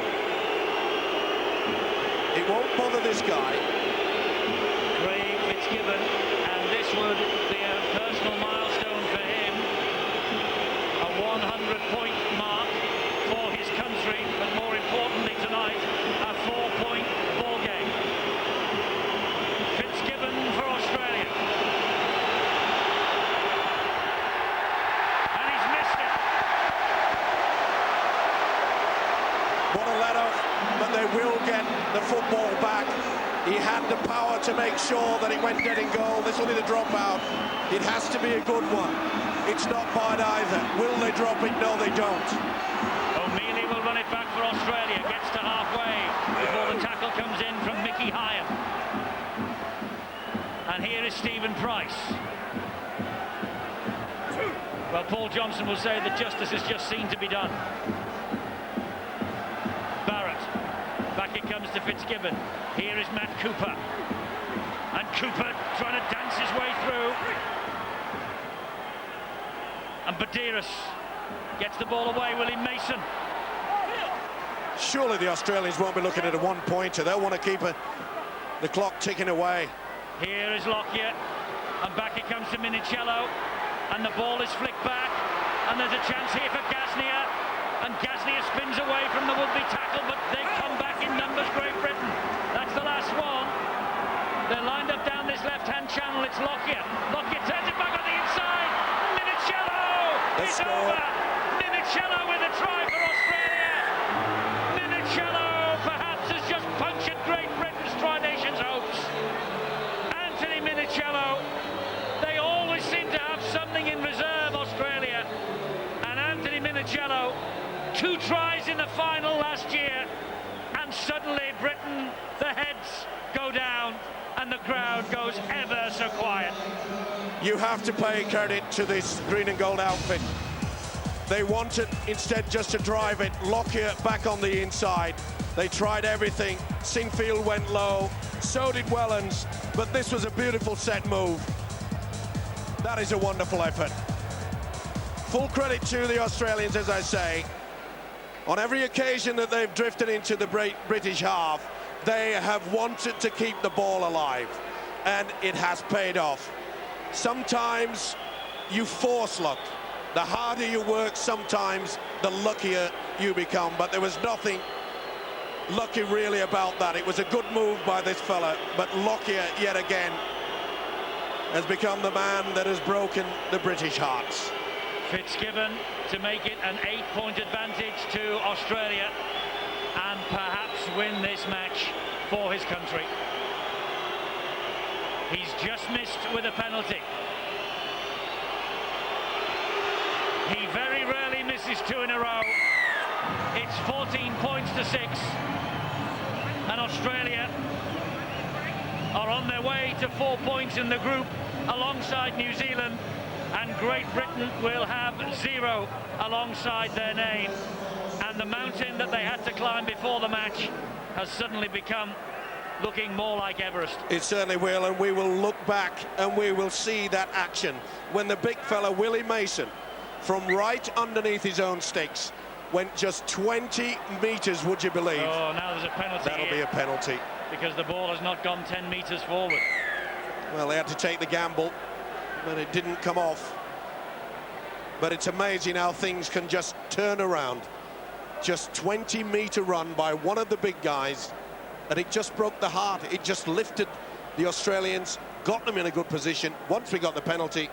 It won't bother this guy. Craig Fitzgibbon, and this would be a personal milestone for him. A 100-point mark for his country, but more importantly tonight, a 4-point ball game. Fitzgibbon for Australia. And he's missed it. What a let-off, but they will get the football back. He had the power to make sure that it went dead in goal. This will be the dropout. It has to be a good one. It's not bad either. Will they drop it? No, they don't. O'Meally will run it back for Australia. Gets to halfway before the tackle comes in from Mickey Hyam. And here is Stephen Price. Well, Paul Johnson will say that justice has just seemed to be done. Barrett. Back it comes to Fitzgibbon. Here is Matt Cooper. And Cooper trying to dance his way through. And Badiris gets the ball away. Willie Mason. Surely the Australians won't be looking at a one-pointer. They'll want to keep the clock ticking away. Here is Lockyer. And back it comes to Minicello. And the ball is flicked back. And there's a chance here for Gasnier. And Gasnier spins away from the would-be tackle, but they come back in numbers, Great Britain. That's the last one. They're lined up down this left-hand channel. It's Lockyer. Lockyer turns it back on the inside. Minicello is over. Minicello with a try for Australia. Minicello perhaps has just punctured Great Britain's Tri-Nations hopes. Anthony Minicello. They always seem to have something in reserve, Australia. And Anthony Minicello, 2 tries in the final last year, and suddenly Britain, the heads go down and the crowd goes ever so quiet. You have to pay credit to this green and gold outfit. They wanted instead just to drive it. Lockyer back on the inside. They tried everything. Sinfield went low, so did Wellens, but this was a beautiful set move. That is a wonderful effort. Full credit to the Australians, as I say. On every occasion that they've drifted into the British half, they have wanted to keep the ball alive, and it has paid off. Sometimes you force luck. The harder you work, sometimes the luckier you become, but there was nothing lucky really about that. It was a good move by this fella, but Lockyer yet again has become the man that has broken the British hearts. Fitzgibbon to make it an 8-point advantage to Australia and perhaps win this match for his country. He's just missed with a penalty. He very rarely misses 2 in a row. It's 14 points to 6. And Australia are on their way to 4 points in the group alongside New Zealand. And Great Britain will have 0 alongside their name. And the mountain that they had to climb before the match has suddenly become looking more like Everest. It certainly will, and we will look back and we will see that action when the big fella Willie Mason, from right underneath his own sticks, went just 20 metres, would you believe? Oh, now there's a penalty. That'll be a penalty. Because the ball has not gone 10 metres forward. Well, they had to take the gamble, but it didn't come off. But it's amazing how things can just turn around. Just 20-metre run by one of the big guys, and it just broke the heart. It just lifted the Australians, got them in a good position. Once we got the penalty.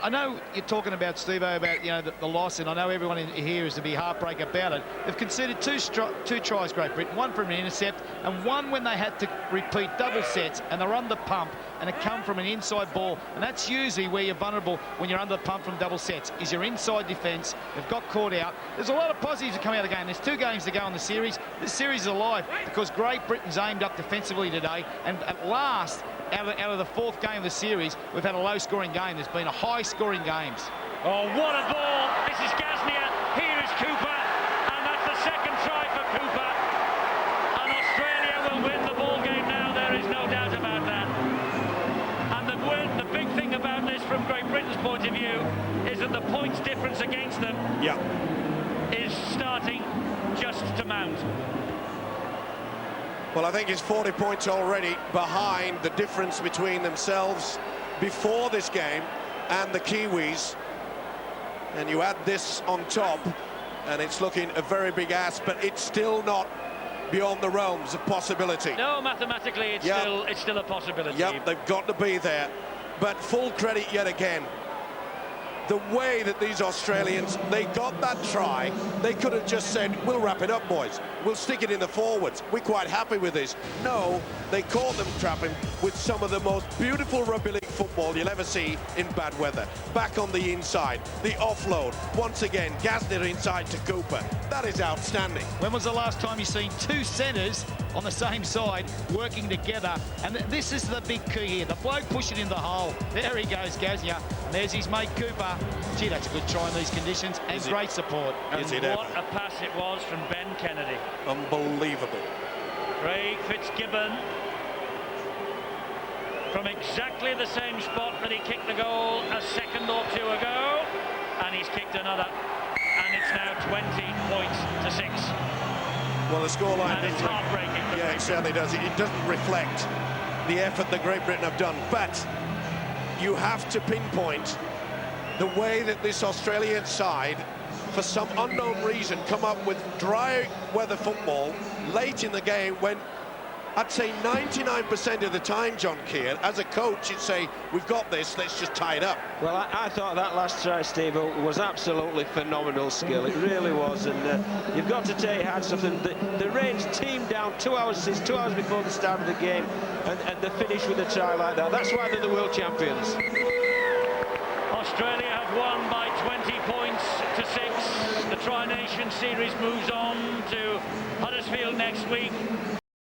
I know you're talking about, Steve-O, about, you know, the loss, and I know everyone in here is to be heartbreak about it. They've conceded two tries, Great Britain, one from an intercept and one when they had to repeat double sets, and they're on the pump. and it come from an inside ball. And that's usually where you're vulnerable when you're under the pump from double sets, is your inside defence. They've got caught out. There's a lot of positives that come out of the game. There's 2 games to go in the series. This series is alive because Great Britain's aimed up defensively today, and at last, out of the 4th game of the series, we've had a low-scoring game. There's been a high-scoring games. Oh, what a ball! This is Gaznia. Here is Cooper, and that's the second try for Cooper. And Australia will win the ball game now. There is no doubt about that. And the big thing about this, from Great Britain's point of view, is that the points difference against them is starting just to mount. Well, I think it's 40 points already behind the difference between themselves before this game and the Kiwis. And you add this on top, and it's looking a very big ask, but it's still not beyond the realms of possibility. No, mathematically, it's still a possibility. Yep, they've got to be there. But full credit yet again. The way that these Australians, they got that try, they could have just said, we'll wrap it up, boys. We'll stick it in the forwards. We're quite happy with this. No, they caught them trapping with some of the most beautiful rugby league football you'll ever see in bad weather. Back on the inside, the offload. Once again, Gaznia inside to Cooper. That is outstanding. When was the last time you've seen 2 centres on the same side working together? And this is the big key here. The bloke pushing in the hole. There he goes, Gaznia. And there's his mate Cooper. Gee, that's a good try in these conditions, and great support. And what a pass it was from Ben Kennedy. Unbelievable. Craig Fitzgibbon, from exactly the same spot that he kicked the goal a second or 2 ago, and he's kicked another, and it's now 20 points to 6. Well, the scoreline, and it's heartbreaking. Yeah, it certainly does. It doesn't reflect the effort that Great Britain have done, but you have to pinpoint the way that this Australian side, for some unknown reason, come up with dry weather football late in the game, when I'd say 99% of the time, John Keir, as a coach, you'd say, we've got this, let's just tie it up. Well, I thought that last try, Steve, was absolutely phenomenal skill. It really was, and you've got to take hats off them. The Rains teamed down 2 hours before the start of the game, and they finished with a try like that. That's why they're the world champions. Australia have won by 20 points to 6. The Tri-Nation Series moves on to Huddersfield next week.